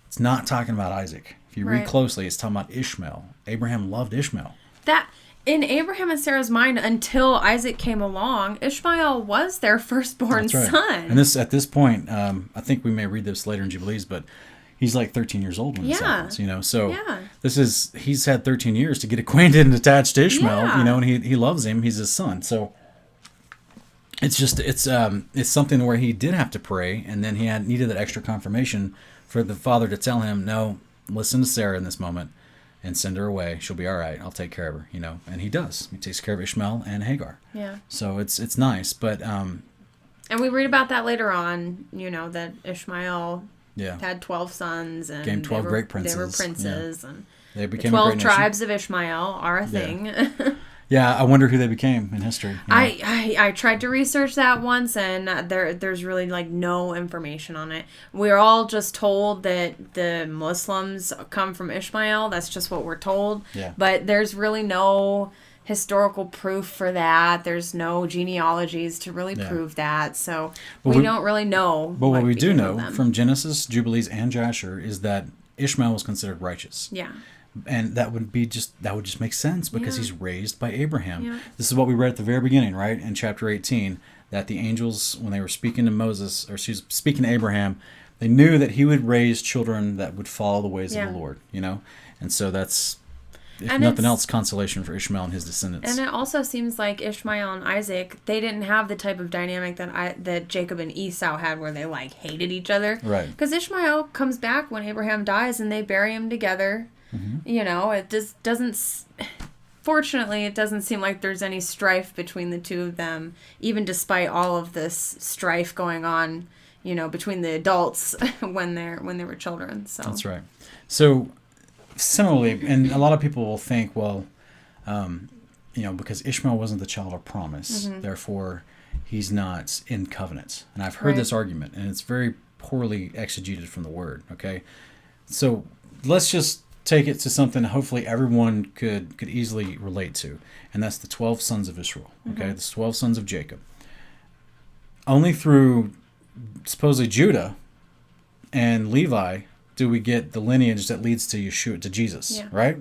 It's not talking about Isaac. If you read Right. closely, it's talking about Ishmael. Abraham loved Ishmael. That in Abraham and Sarah's mind, until Isaac came along, Ishmael was their firstborn That's right. son. And at this point, I think we may read this later in Jubilees, but he's like 13 years old when this happens, So Yeah. he's had 13 years to get acquainted and attached to Ishmael, Yeah. and he loves him. He's his son. So it's something where he did have to pray, and then he needed that extra confirmation for the father to tell him, no, listen to Sarah in this moment and send her away. She'll be all right. I'll take care of her, And he does. He takes care of Ishmael and Hagar. Yeah. So it's nice, but And we read about that later on, that Ishmael had 12 sons and Gained 12 great princes. They were princes, and they the became 12 a great nation. tribes of Ishmael are a thing. Yeah, I wonder who they became in history. I tried to research that once, and there's really like no information on it. We're all just told that the Muslims come from Ishmael. That's just what we're told. Yeah. But there's really no historical proof for that. There's no genealogies to really prove that. So we don't really know. But what we do became know of them. from Genesis, Jubilees, and Jasher is that Ishmael was considered righteous. Yeah. And that would just make sense because he's raised by Abraham. Yeah. This is what we read at the very beginning, right? In chapter 18, that the angels, when they were speaking to Moses, or excuse, speaking to Abraham, they knew that he would raise children that would follow the ways of the Lord, And so that's, if nothing else, consolation for Ishmael and his descendants. And it also seems like Ishmael and Isaac, they didn't have the type of dynamic that Jacob and Esau had, where they like hated each other. Right. Because Ishmael comes back when Abraham dies, and they bury him together. Mm-hmm. It just doesn't. Fortunately, it doesn't seem like there's any strife between the two of them, even despite all of this strife going on, between the adults when they were children. So that's right. So similarly, and a lot of people will think, well, because Ishmael wasn't the child of promise, therefore he's not in covenant. And I've heard this argument, and it's very poorly exegeted from the word. Okay, so let's just take it to something hopefully everyone could easily relate to, and that's the 12 sons of Israel. Okay, the 12 sons of Jacob. Only through supposedly Judah and Levi do we get the lineage that leads to Yeshua, to Jesus, right?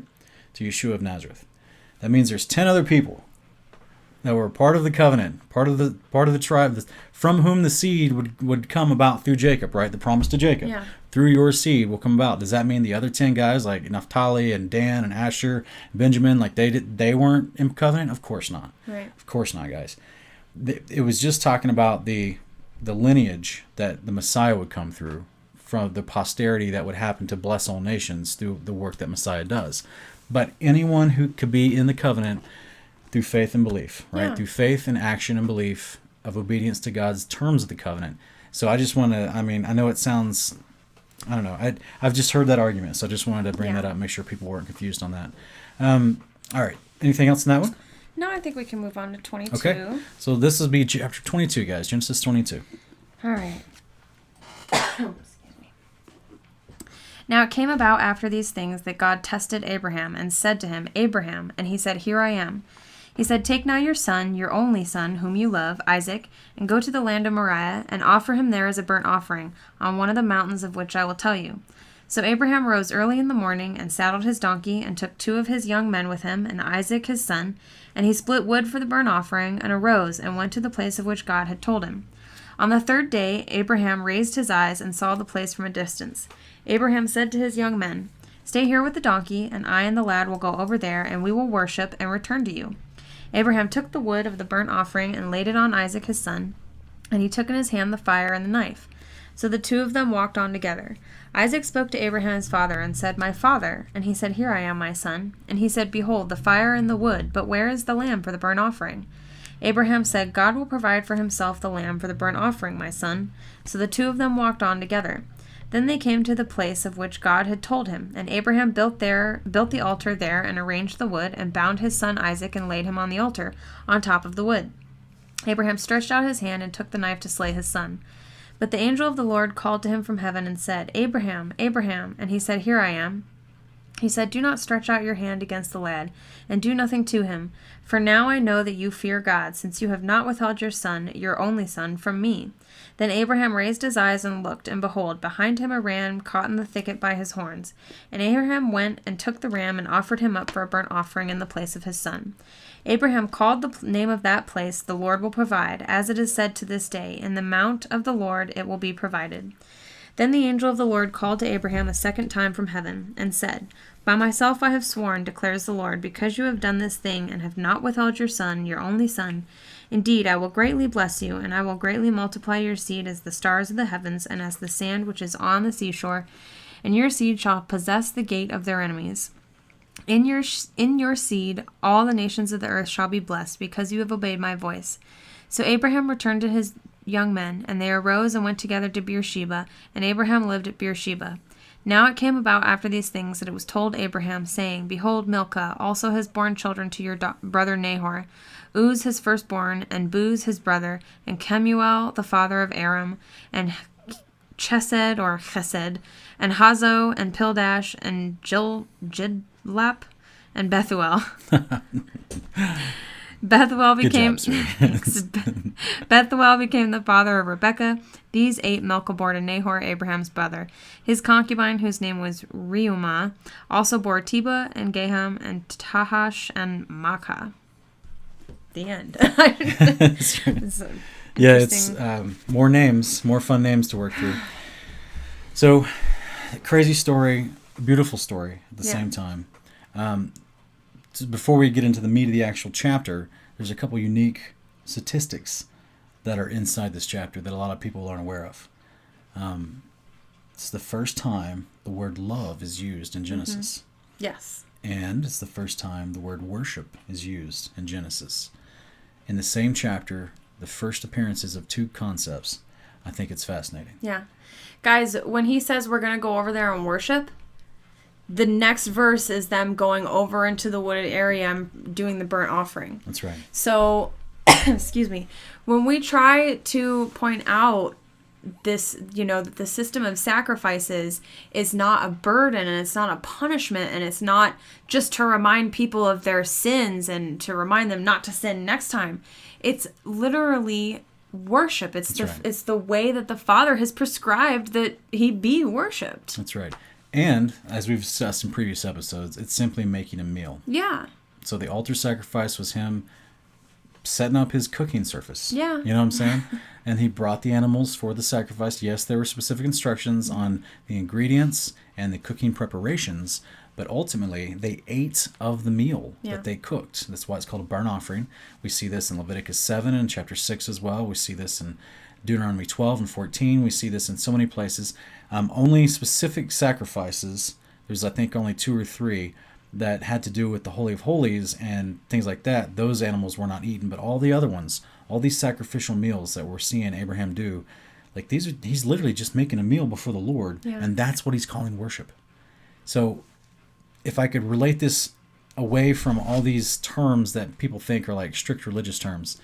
To Yeshua of Nazareth. That means there's 10 other people that were part of the covenant, part of the tribe, from whom the seed would come about through Jacob, right? The promise to Jacob. Yeah. Through your seed will come about. Does that mean the other 10 guys, like Naphtali and Dan and Asher, Benjamin, like they weren't in covenant? Of course not. Right. Of course not, guys. It was just talking about the lineage that the Messiah would come through, from the posterity that would happen to bless all nations through the work that Messiah does. But anyone who could be in the covenant through faith and belief, right? Yeah. Through faith and action and belief of obedience to God's terms of the covenant. So I just want to, I know it sounds, I don't know. I've just heard that argument, so I just wanted to bring that up and make sure people weren't confused on that. All right. Anything else in that one? No, I think we can move on to 22. Okay. So this will be chapter 22, guys. Genesis 22. All right. Excuse me. Now it came about after these things that God tested Abraham and said to him, Abraham, and he said, Here I am. He said, Take now your son, your only son, whom you love, Isaac, and go to the land of Moriah, and offer him there as a burnt offering, on one of the mountains of which I will tell you. So Abraham rose early in the morning, and saddled his donkey, and took 2 of his young men with him, and Isaac his son, and he split wood for the burnt offering, and arose, and went to the place of which God had told him. On the 3rd day Abraham raised his eyes, and saw the place from a distance. Abraham said to his young men, Stay here with the donkey, and I and the lad will go over there, and we will worship and return to you." Abraham took the wood of the burnt offering and laid it on Isaac his son, and he took in his hand the fire and the knife. So the two of them walked on together. Isaac spoke to Abraham his father and said, "My father." And he said, "Here I am, my son." And he said, "Behold, the fire and the wood, but where is the lamb for the burnt offering?" Abraham said, "God will provide for himself the lamb for the burnt offering, my son." So the two of them walked on together. Then they came to the place of which God had told him, and Abraham built the altar there and arranged the wood, and bound his son Isaac and laid him on the altar, on top of the wood. Abraham stretched out his hand and took the knife to slay his son. But the angel of the Lord called to him from heaven and said, "Abraham, Abraham." And he said, "Here I am." He said, "Do not stretch out your hand against the lad, and do nothing to him. For now I know that you fear God, since you have not withheld your son, your only son, from me." Then Abraham raised his eyes and looked, and behold, behind him a ram caught in the thicket by his horns. And Abraham went and took the ram and offered him up for a burnt offering in the place of his son. Abraham called the name of that place, "The Lord will provide," as it is said to this day, "In the mount of the Lord it will be provided." Then the angel of the Lord called to Abraham a second time from heaven, and said, "By myself I have sworn, declares the Lord, because you have done this thing, and have not withheld your son, your only son. Indeed, I will greatly bless you, and I will greatly multiply your seed as the stars of the heavens, and as the sand which is on the seashore, and your seed shall possess the gate of their enemies. In your seed all the nations of the earth shall be blessed, because you have obeyed my voice." So Abraham returned to his young men, and they arose and went together to Beersheba, and Abraham lived at Beersheba. Now it came about after these things that it was told Abraham, saying, "Behold, Milcah also has borne children to your brother Nahor, Uz his firstborn, and Buz his brother, and Kemuel the father of Aram, and Chesed, and Hazo, and Pildash, and Jidlap, and Bethuel." Bethuel became Bethuel became the father of Rebekah. These 8 Milcah bore to Nahor, Abraham's brother. His concubine, whose name was Reumah, also bore Teba and Gaham and Tahash and Maacah. The end. It's more names, more fun names to work through. So, crazy story, beautiful story at the same time. So before we get into the meat of the actual chapter, there's a couple unique statistics that are inside this chapter that a lot of people aren't aware of. It's the first time the word love is used in Genesis. Mm-hmm. Yes. And it's the first time the word worship is used in Genesis. In the same chapter, the first appearances of 2 concepts. I think it's fascinating. Yeah. Guys, when he says we're going to go over there and worship, the next verse is them going over into the wooded area and doing the burnt offering. That's right. So, excuse me, when we try to point out this, that the system of sacrifices is not a burden and it's not a punishment and it's not just to remind people of their sins and to remind them not to sin next time. It's literally worship. It's the way that the Father has prescribed that he be worshipped. That's right. And, as we've discussed in previous episodes, it's simply making a meal. Yeah. So the altar sacrifice was him setting up his cooking surface. Yeah. You know what I'm saying? And he brought the animals for the sacrifice. Yes, there were specific instructions on the ingredients and the cooking preparations, but ultimately they ate of the meal that they cooked. That's why it's called a burnt offering. We see this in Leviticus 7 and chapter 6 as well. We see this in Deuteronomy 12 and 14. We see this in so many places. Only specific sacrifices, there's I think only 2 or 3 that had to do with the Holy of Holies and things like that. Those animals were not eaten, but all the other ones, all these sacrificial meals that we're seeing Abraham do, like he's literally just making a meal before the Lord, and that's what he's calling worship. So if I could relate this away from all these terms that people think are like strict religious terms,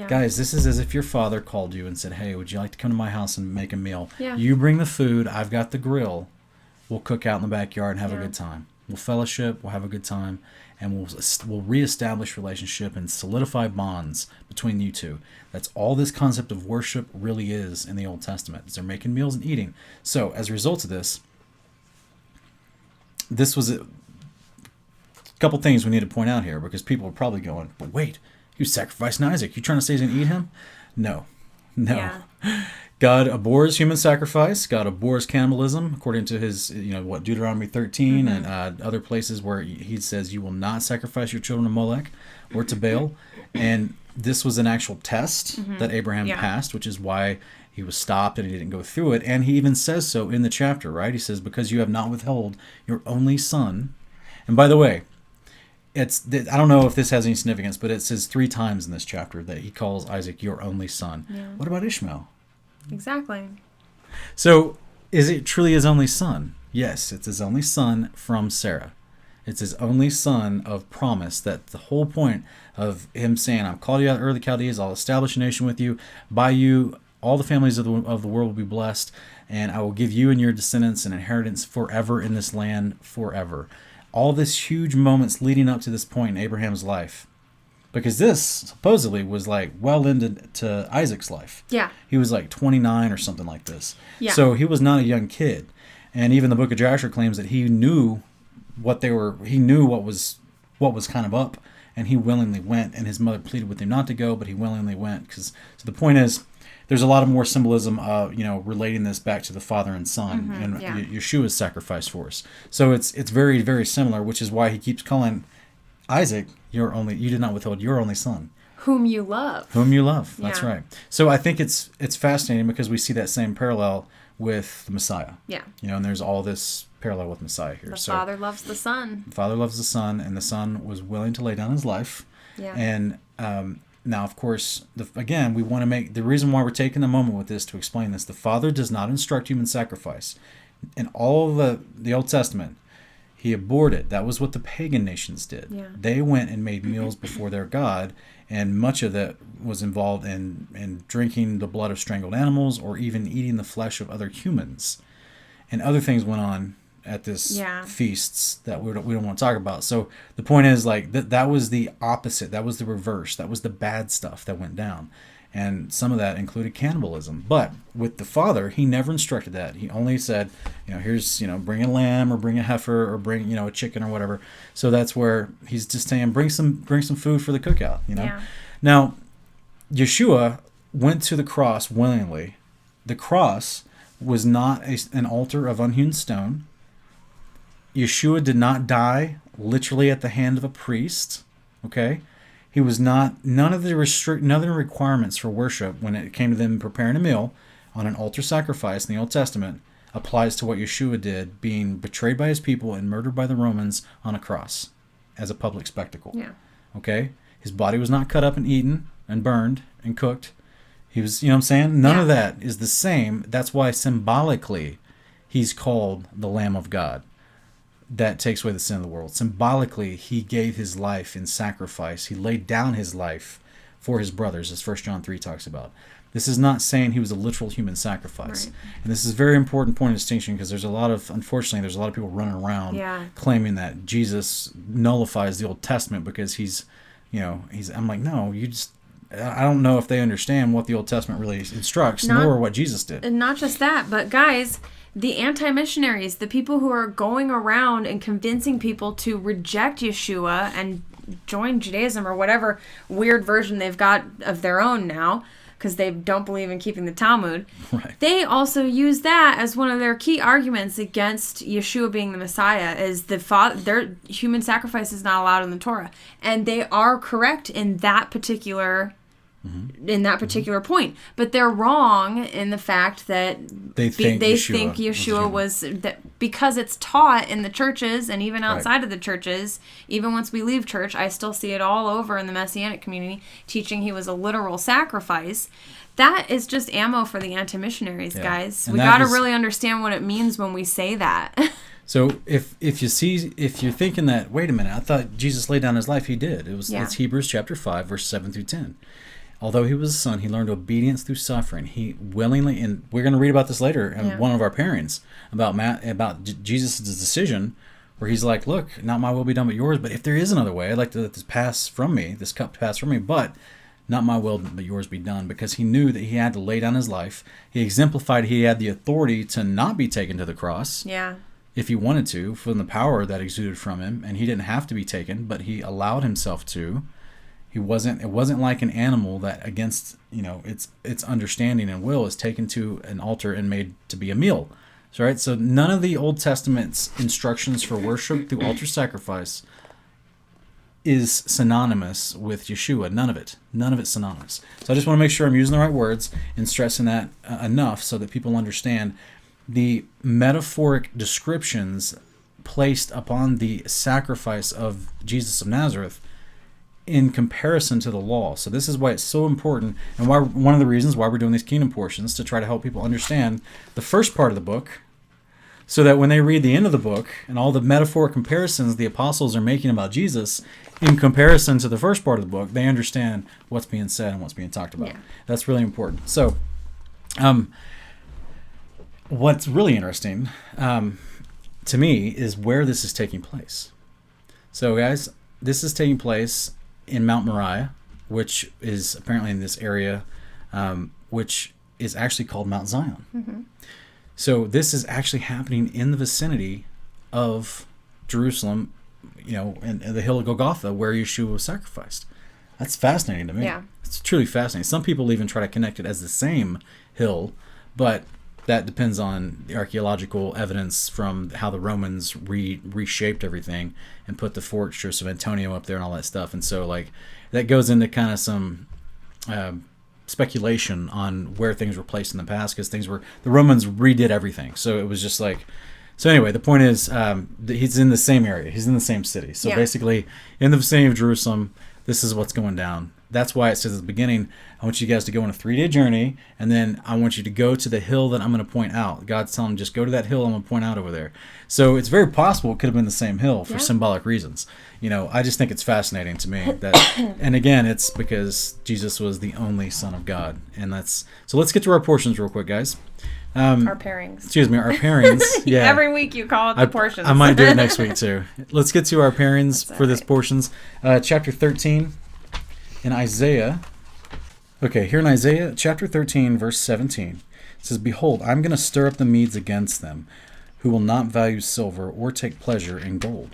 guys, this is as if your father called you and said, "Hey, would you like to come to my house and make a meal? You bring the food, I've got the grill, we'll cook out in the backyard and have a good time. We'll fellowship, we'll have a good time, and we'll reestablish relationship and solidify bonds between you two." That's all this concept of worship really is in the Old Testament. Is they're making meals and eating. So as a result of this was a couple things we need to point out here, because people are probably going, "But wait, you sacrificed Isaac. You trying to say he's going to eat him?" No. No. Yeah. God abhors human sacrifice. God abhors cannibalism, according to his, Deuteronomy 13 and other places where he says you will not sacrifice your children to Molech or to Baal. And this was an actual test that Abraham passed, which is why he was stopped and he didn't go through it. And he even says so in the chapter, right? He says, because you have not withheld your only son. And by the way, I don't know if this has any significance, but it says 3 times in this chapter that he calls Isaac your only son. Yeah. What about Ishmael? Exactly. So, is it truly his only son? Yes, it's his only son from Sarah. It's his only son of promise. That the whole point of him saying, "I've called you out of the early Chaldees. I'll establish a nation with you. By you, all the families of the world will be blessed, and I will give you and your descendants an inheritance forever in this land, forever." All this huge moments leading up to this point in Abraham's life. Because this supposedly was like well into Isaac's life. Yeah. He was like 29 or something like this. Yeah. So he was not a young kid. And even the book of Joshua claims that he knew what was kind of up, and he willingly went, and his mother pleaded with him not to go, but he willingly went. So the point is, there's a lot of more symbolism relating this back to the father and son and Yeshua's sacrifice for us. So it's very, very similar, which is why he keeps calling Isaac, you did not withhold your only son. Whom you love. That's right. So I think it's fascinating because we see that same parallel with the Messiah. Yeah. And there's all this parallel with Messiah here. The Father loves the Son. The Father loves the Son, and the Son was willing to lay down his life. Yeah. And now, of course, we want to make the reason why we're taking a moment with this to explain this. The Father does not instruct human sacrifice. In all of the Old Testament, he abhorred it. That was what the pagan nations did. Yeah. They went and made meals before their God, and much of that was involved in drinking the blood of strangled animals or even eating the flesh of other humans. And other things went on at this feasts that we don't want to talk about. So the point is, like, that was the opposite. That was the reverse. That was the bad stuff that went down. And some of that included cannibalism. But with the Father, he never instructed that. He only said, here's, bring a lamb or bring a heifer or bring, a chicken or whatever. So that's where he's just saying, bring some food for the cookout, Yeah. Now, Yeshua went to the cross willingly. The cross was not an altar of unhewn stone. Yeshua did not die literally at the hand of a priest, okay? He was not, none of the requirements for worship when it came to them preparing a meal on an altar sacrifice in the Old Testament applies to what Yeshua did, being betrayed by his people and murdered by the Romans on a cross as a public spectacle. Yeah. Okay? His body was not cut up and eaten and burned and cooked. He was, what I'm saying? None of that is the same. That's why symbolically he's called the Lamb of God that takes away the sin of the world. Symbolically, he gave his life in sacrifice. He laid down his life for his brothers, as 1 John 3 talks about. This is not saying he was a literal human sacrifice. Right. And this is a very important point of distinction because unfortunately, there's a lot of people running around claiming that Jesus nullifies the Old Testament because I'm like, no, I don't know if they understand what the Old Testament really instructs, nor what Jesus did. And not just that, but guys, the anti-missionaries, the people who are going around and convincing people to reject Yeshua and join Judaism or whatever weird version they've got of their own now, because they don't believe in keeping the Talmud, they also use that as one of their key arguments against Yeshua being the Messiah, is their human sacrifice is not allowed in the Torah. And they are correct in that particular point, but they're wrong in the fact that they think Yeshua was that, because it's taught in the churches and even outside of the churches. Even once we leave church, I still see it all over in the Messianic community teaching he was a literal sacrifice. That is just ammo for the anti-missionaries, guys. We got to really understand what it means when we say that. So if you're thinking that, wait a minute, I thought Jesus laid down his life. He did. It's Hebrews chapter 5, verse 7 through 10. Although he was a son, he learned obedience through suffering. He willingly, and we're going to read about this later in one of our pairings about Jesus' decision, where he's like, look, not my will be done but yours, but if there is another way, I'd like to let this cup pass from me, but not my will but yours be done, because he knew that he had to lay down his life. He exemplified he had the authority to not be taken to the cross. Yeah. If he wanted to, from the power that exuded from him, and he didn't have to be taken, but he allowed himself to. It wasn't like an animal that against its understanding and will is taken to an altar and made to be a meal. So, right? So none of the Old Testament's instructions for worship through altar sacrifice is synonymous with Yeshua. None of it. None of it's synonymous. So I just want to make sure I'm using the right words and stressing that enough so that people understand the metaphoric descriptions placed upon the sacrifice of Jesus of Nazareth in comparison to the law. So this is why it's so important, and why one of the reasons why we're doing these kingdom portions, to try to help people understand the first part of the book, so that when they read the end of the book and all the metaphoric comparisons the apostles are making about Jesus in comparison to the first part of the book, they understand what's being said and what's being talked about. Yeah. That's really important. So what's really interesting to me is where this is taking place. So guys, this is taking place in Mount Moriah, which is apparently in this area, which is actually called Mount Zion. Mm-hmm. So this is actually happening in the vicinity of Jerusalem, and the hill of Golgotha, where Yeshua was sacrificed. That's fascinating to me. Yeah. It's truly fascinating. Some people even try to connect it as the same hill, but that depends on the archaeological evidence from how the Romans reshaped everything and put the fortress of Antonio up there and all that stuff. And so, that goes into kind of some speculation on where things were placed in the past, because the Romans redid everything. So it was just so anyway, the point is he's in the same area. He's in the same city. So basically, in the vicinity of Jerusalem, this is what's going down. That's why it says at the beginning, I want you guys to go on a 3-day journey, and then I want you to go to the hill that I'm going to point out. God's telling him, just go to that hill I'm going to point out over there. So it's very possible it could have been the same hill for symbolic reasons. I just think it's fascinating to me that, and again, it's because Jesus was the only Son of God. So let's get to our portions real quick, guys. Our pairings. Excuse me, our pairings. Yeah. Every week you call it the portions. I might do it next week too. Let's get to our pairings for this portions. Chapter 13 in Isaiah. Okay, here in Isaiah chapter 13, verse 17, it says, "Behold, I'm going to stir up the Medes against them, who will not value silver or take pleasure in gold.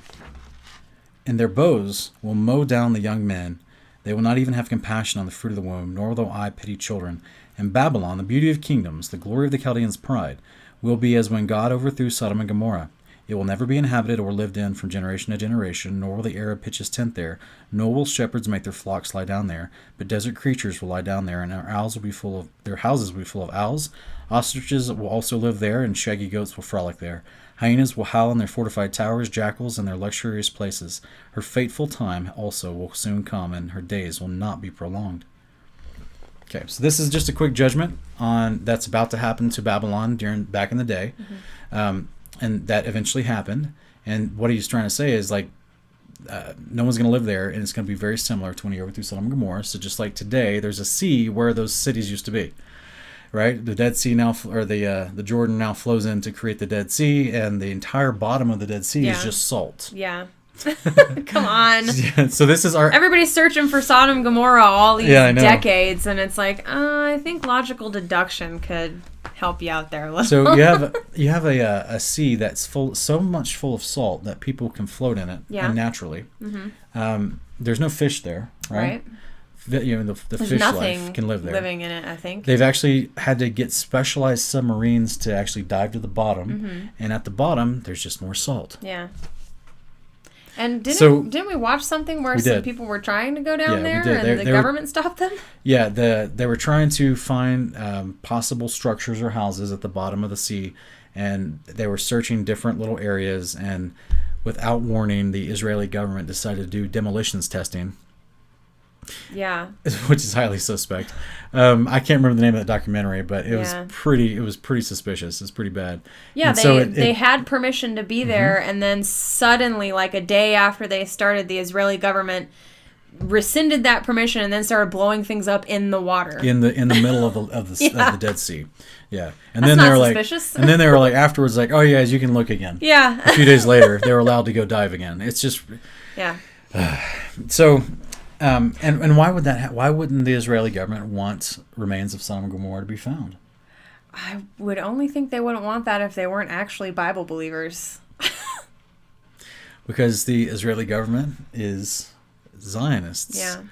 And their bows will mow down the young men. They will not even have compassion on the fruit of the womb, nor will I pity children. And Babylon, the beauty of kingdoms, the glory of the Chaldeans' pride, will be as when God overthrew Sodom and Gomorrah. It will never be inhabited or lived in from generation to generation, nor will the Arab pitch his tent there, nor will shepherds make their flocks lie down there, but desert creatures will lie down there, and their houses will be full of owls. Ostriches will also live there, and shaggy goats will frolic there. Hyenas will howl in their fortified towers, jackals in their luxurious places. Her fateful time also will soon come, and her days will not be prolonged." Okay, so this is just a quick judgment on that's about to happen to Babylon back in the day. Mm-hmm. And that eventually happened. And what he's trying to say is no one's going to live there, and it's going to be very similar to when he overthrew Sodom and Gomorrah. So just like today, there's a sea where those cities used to be, right? The Dead Sea now, or the Jordan now flows in to create the Dead Sea, and the entire bottom of the Dead Sea is just salt. Yeah. Come on. Yeah, so this is everybody's searching for Sodom and Gomorrah all these decades, and it's I think logical deduction could help you out there a little. So you have a sea that's so much full of salt that people can float in it naturally. Mm-hmm. There's no fish there, right? The fish life can live there. Living in it, I think. They've actually had to get specialized submarines to actually dive to the bottom, and at the bottom there's just more salt. Yeah. And didn't we watch something where some people were trying to go down there and the government stopped them? Yeah, they were trying to find possible structures or houses at the bottom of the sea, and they were searching different little areas, and without warning, the Israeli government decided to do demolitions testing. Yeah. Which is highly suspect. I can't remember the name of that documentary, but it was pretty suspicious. It's pretty bad. Yeah, they had permission to be there, and then suddenly, a day after they started, the Israeli government rescinded that permission and then started blowing things up in the water. In the middle of the Dead Sea. Yeah. And then they were suspicious. And then they were afterwards oh yeah, you can look again. Yeah. A few days later, they were allowed to go dive again. It's just so and why would that? Why wouldn't the Israeli government want remains of Sodom and Gomorrah to be found? I would only think they wouldn't want that if they weren't actually Bible believers. Because the Israeli government is Zionists. Yeah.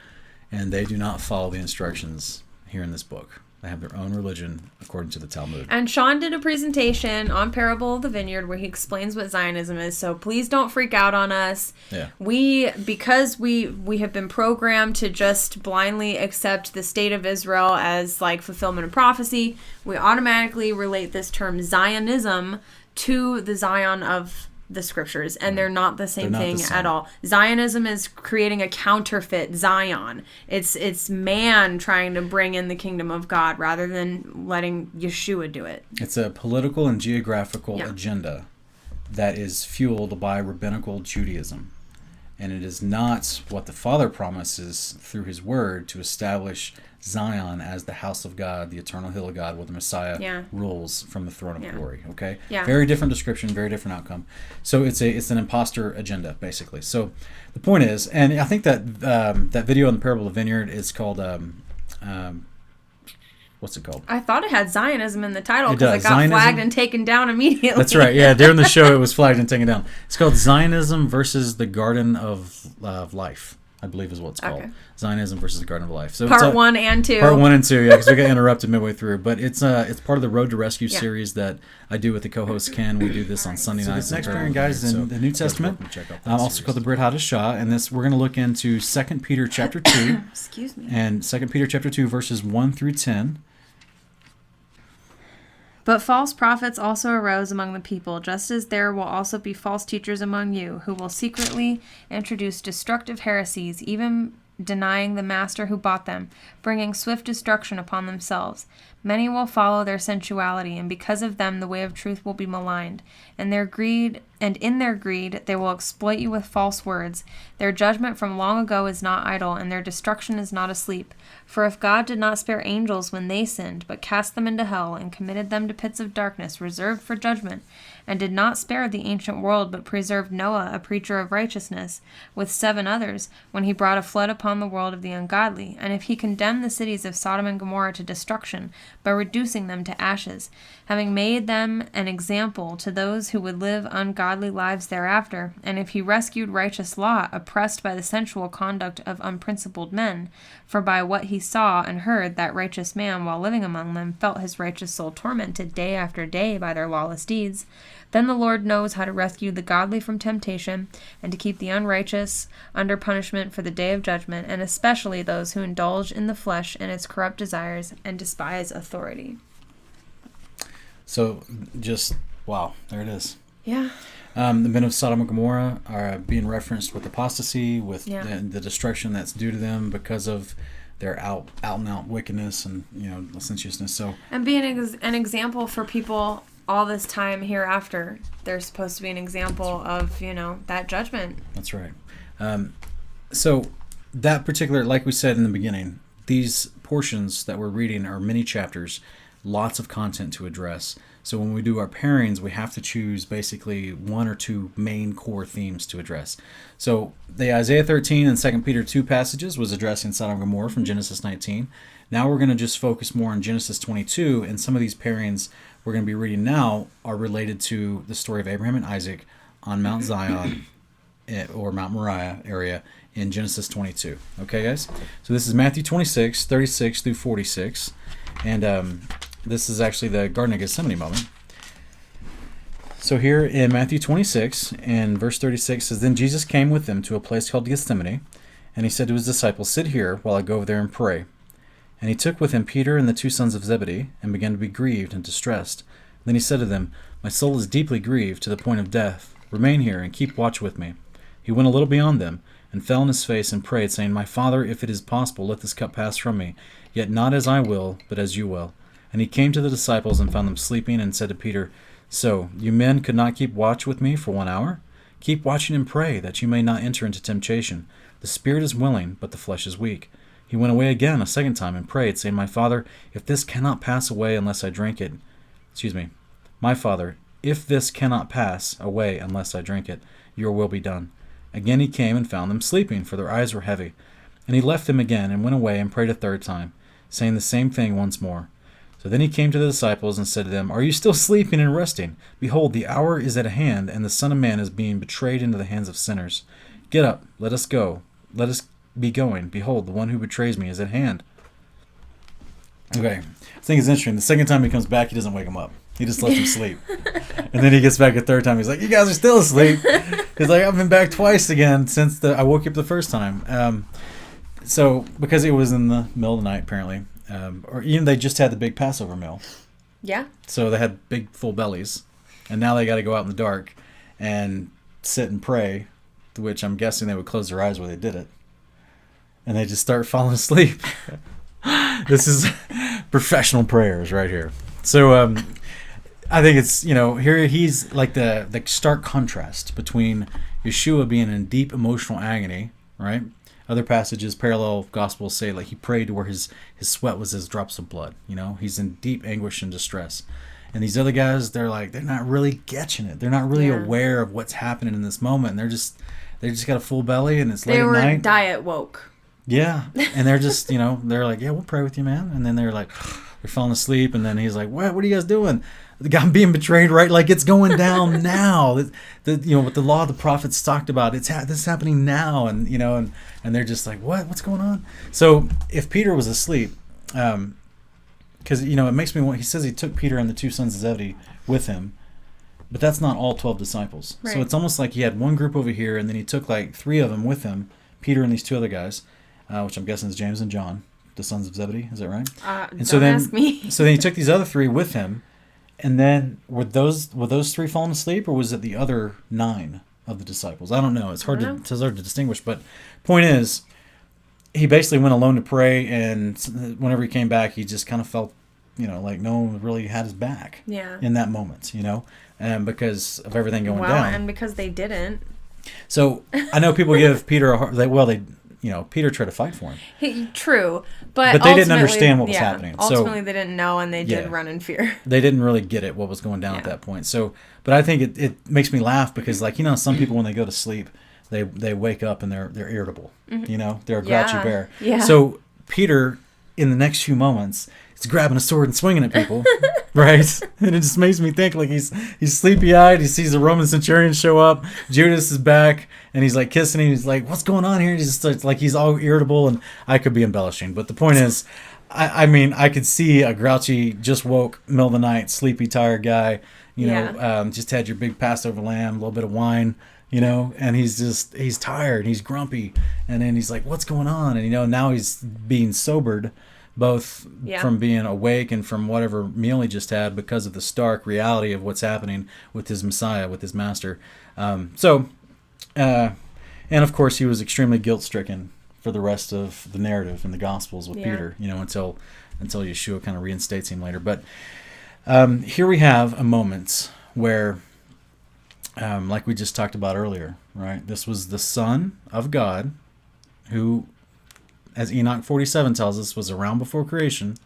and they do not follow the instructions here in this book. They have their own religion according to the Talmud. And Sean did a presentation on Parable of the Vineyard where he explains what Zionism is. So please don't freak out on us. Yeah. Because we have been programmed to just blindly accept the state of Israel as like fulfillment of prophecy, we automatically relate this term Zionism to the Zion of the scriptures, and they're not the same thing at all. Zionism is creating a counterfeit Zion. It's man trying to bring in the kingdom of God rather than letting Yeshua do it. It's a political and geographical agenda that is fueled by rabbinical Judaism. And it is not what the Father promises through his word to establish Zion as the house of God, the eternal hill of God, where the Messiah rules from the throne of glory. Okay? Yeah. Very different description, very different outcome. So it's an imposter agenda, basically. So the point is, and I think that that video on the Parable of the Vineyard is called what's it called? I thought it had Zionism in the title because it got Zionism? flagged and taken down immediately. That's right. Yeah, during the show it was flagged and taken down. It's called Zionism versus the Garden of Life, I believe is what it's called. Okay. Zionism versus the Garden of Life. So Part 1 and 2. Part 1 and 2, yeah, because we got interrupted midway through. But it's part of the Road to Rescue series that I do with the co-host Ken. We do this on Sunday nights. So this next pairing, guys, in the New Testament, also called the Brit Hadasha, and this we're going to look into 2 Peter chapter 2. Excuse me. And 2 Peter chapter 2 verses 1 through 10. But false prophets also arose among the people, just as there will also be false teachers among you, who will secretly introduce destructive heresies, even denying the master who bought them, bringing swift destruction upon themselves. Many will follow their sensuality, and because of them the way of truth will be maligned. And in their greed they will exploit you with false words. Their judgment from long ago is not idle, and their destruction is not asleep. For if God did not spare angels when they sinned, but cast them into hell, and committed them to pits of darkness reserved for judgment, and did not spare the ancient world, but preserved Noah, a preacher of righteousness, with 7 others, when he brought a flood upon the world of the ungodly, and if he condemned the cities of Sodom and Gomorrah to destruction, by reducing them to ashes, having made them an example to those who would live ungodly lives thereafter, and if he rescued righteous Lot, oppressed by the sensual conduct of unprincipled men, for by what he saw and heard, that righteous man, while living among them, felt his righteous soul tormented day after day by their lawless deeds, then the Lord knows how to rescue the godly from temptation, and to keep the unrighteous under punishment for the day of judgment, and especially those who indulge in the flesh and its corrupt desires, and despise authority. So, just, wow, there it is. Yeah. The men of Sodom and Gomorrah are being referenced with apostasy, with the destruction that's due to them because of their out and out wickedness and licentiousness. So, and being an example for people all this time hereafter. They're supposed to be an example of that judgment. That's right. So that particular, like we said in the beginning, these portions that we're reading are many chapters, lots of content to address. So when we do our pairings, we have to choose basically 1 or 2 main core themes to address. So the Isaiah 13 and 2 Peter 2 passages was addressing Sodom and Gomorrah from Genesis 19. Now we're going to just focus more on Genesis 22, and some of these pairings we're going to be reading now are related to the story of Abraham and Isaac on Mount Zion or Mount Moriah area in Genesis 22. Okay, guys? So this is Matthew 26, 36 through 46. And this is actually the Garden of Gethsemane moment. So here in Matthew 26, in verse 36, says, Then Jesus came with them to a place called Gethsemane, and he said to his disciples, Sit here while I go over there and pray. And he took with him Peter and the 2 sons of Zebedee, and began to be grieved and distressed. Then he said to them, My soul is deeply grieved to the point of death. Remain here and keep watch with me. He went a little beyond them, and fell on his face and prayed, saying, My Father, if it is possible, let this cup pass from me. Yet not as I will, but as you will. And he came to the disciples and found them sleeping, and said to Peter, So, you men could not keep watch with me for 1 hour? Keep watching and pray, that you may not enter into temptation. The spirit is willing, but the flesh is weak. He went away again a second time and prayed, saying, My Father, if this cannot pass away unless I drink it, My Father, if this cannot pass away unless I drink it, your will be done. Again he came and found them sleeping, for their eyes were heavy. And he left them again and went away and prayed a 3rd time, saying the same thing once more. So then he came to the disciples and said to them, Are you still sleeping and resting? Behold, the hour is at hand, and the Son of Man is being betrayed into the hands of sinners. Get up, let us go. Let us be going. Behold, the one who betrays me is at hand. Okay. I think it's interesting. The second time he comes back, he doesn't wake him up. He just lets him sleep. And then he gets back a third time. He's like, you guys are still asleep. He's like, I've been back twice again since I woke you up the first time. So, because it was in the middle of the night, apparently, or even they just had the big Passover meal. Yeah. So they had big, full bellies. And now they got to go out in the dark and sit and pray, which I'm guessing they would close their eyes while they did it. And they just start falling asleep. This is professional prayers right here. So I think it's, here he's like the stark contrast between Yeshua being in deep emotional agony, right? Other passages, parallel gospels say like he prayed to where his sweat was as drops of blood. He's in deep anguish and distress. And these other guys, they're not really catching it. They're not really aware of what's happening in this moment. And they just got a full belly and it's late at night. They were diet woke. Yeah. And they're just, they're like, yeah, we'll pray with you, man. And then they're like, they're falling asleep. And then he's like, what are you guys doing? I'm being betrayed, right? Like it's going down now. What the law of the prophets talked about, this is happening now. And, and they're just like, what's going on? So if Peter was asleep, because, it makes me want, he says he took Peter and the two sons of Zebedee with him, but that's not all 12 disciples. Right. So it's almost like he had one group over here, and then he took like 3 of them with him, Peter and these 2 other guys, which I'm guessing is James and John, the sons of Zebedee. Is that right? Don't ask me. So then he took these other 3 with him, and then were those 3 falling asleep, or was it the other 9 of the disciples? I don't know. It's hard to distinguish, but point is, he basically went alone to pray, and whenever he came back, he just kind of felt, like no one really had his back in that moment, and because of everything going down. And because they didn't. So I know people give Peter a hard, Peter tried to fight for him. True, but they didn't understand what was happening. Ultimately, they didn't know, and they did run in fear. They didn't really get it, what was going down at that point. So, but I think it makes me laugh because, some people when they go to sleep, they wake up and they're irritable. Mm-hmm. They're a grouchy bear. Yeah. So Peter, in the next few moments, is grabbing a sword and swinging at people, right? And it just makes me think like he's sleepy-eyed. He sees the Roman centurion show up. Judas is back, and he's like kissing him. He's like, "What's going on here?" He's just like he's all irritable, and I could be embellishing, but the point is, I could see a grouchy, just woke, middle of the night, sleepy, tired guy. Just had your big Passover lamb, a little bit of wine. And he's tired, he's grumpy, and then he's like, what's going on? And now he's being sobered, both from being awake and from whatever meal he just had because of the stark reality of what's happening with his Messiah, with his master. And of course he was extremely guilt-stricken for the rest of the narrative in the Gospels with Peter, until Yeshua kind of reinstates him later. But here we have a moment where, like we just talked about earlier, right? This was the Son of God who, as Enoch 47 tells us, was around before creation.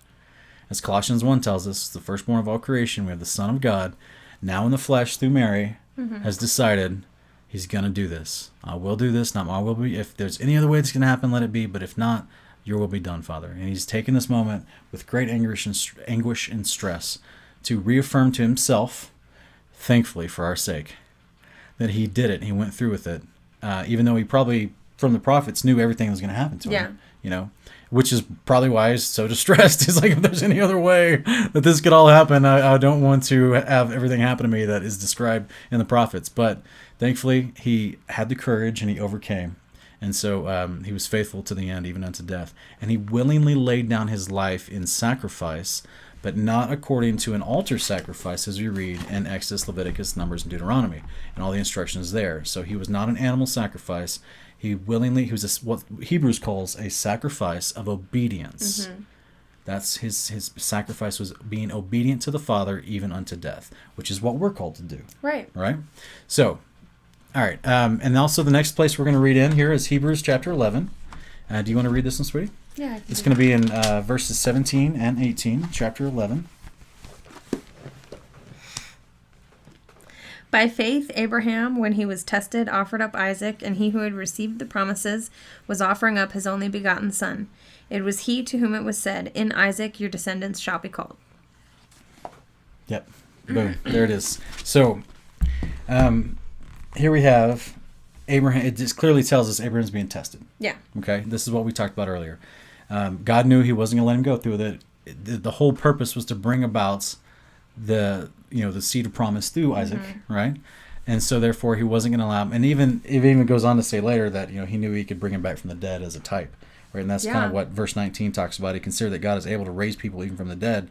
As Colossians 1 tells us, the firstborn of all creation. We have the Son of God, now in the flesh through Mary, has decided he's going to do this. I will do this, not my will be. If there's any other way it's going to happen, let it be. But if not, your will be done, Father. And he's taken this moment with great anguish and stress to reaffirm to himself, thankfully for our sake, that he did it. He went through with it, even though he probably, from the prophets, knew everything was going to happen to him. Which is probably why he's so distressed. He's like, if there's any other way that this could all happen, I don't want to have everything happen to me that is described in the prophets. But thankfully, he had the courage and he overcame. And so he was faithful to the end, even unto death. And he willingly laid down his life in sacrifice, but not according to an altar sacrifice, as we read in Exodus, Leviticus, Numbers, and Deuteronomy, and all the instructions there. So he was not an animal sacrifice. He was what Hebrews calls a sacrifice of obedience. Mm-hmm. That's his sacrifice was being obedient to the Father, even unto death, which is what we're called to do. Right. So, all right. And also the next place we're going to read in here is Hebrews chapter 11. Do you want to read this one, sweetie? Yeah. It's going to be in verses 17 and 18, chapter 11. By faith, Abraham, when he was tested, offered up Isaac, and he who had received the promises was offering up his only begotten son. It was he to whom it was said, in Isaac your descendants shall be called. Yep. Boom. There it is. So, here we have Abraham, it just clearly tells us Abraham's being tested. Yeah. Okay, this is what we talked about earlier. God knew He wasn't going to let him go through it. The whole purpose was to bring about the seed of promise through Isaac, right? And so therefore He wasn't going to allow him. And it even goes on to say later that He knew He could bring him back from the dead as a type, right? And that's kind of what verse 19 talks about. He considered that God is able to raise people even from the dead,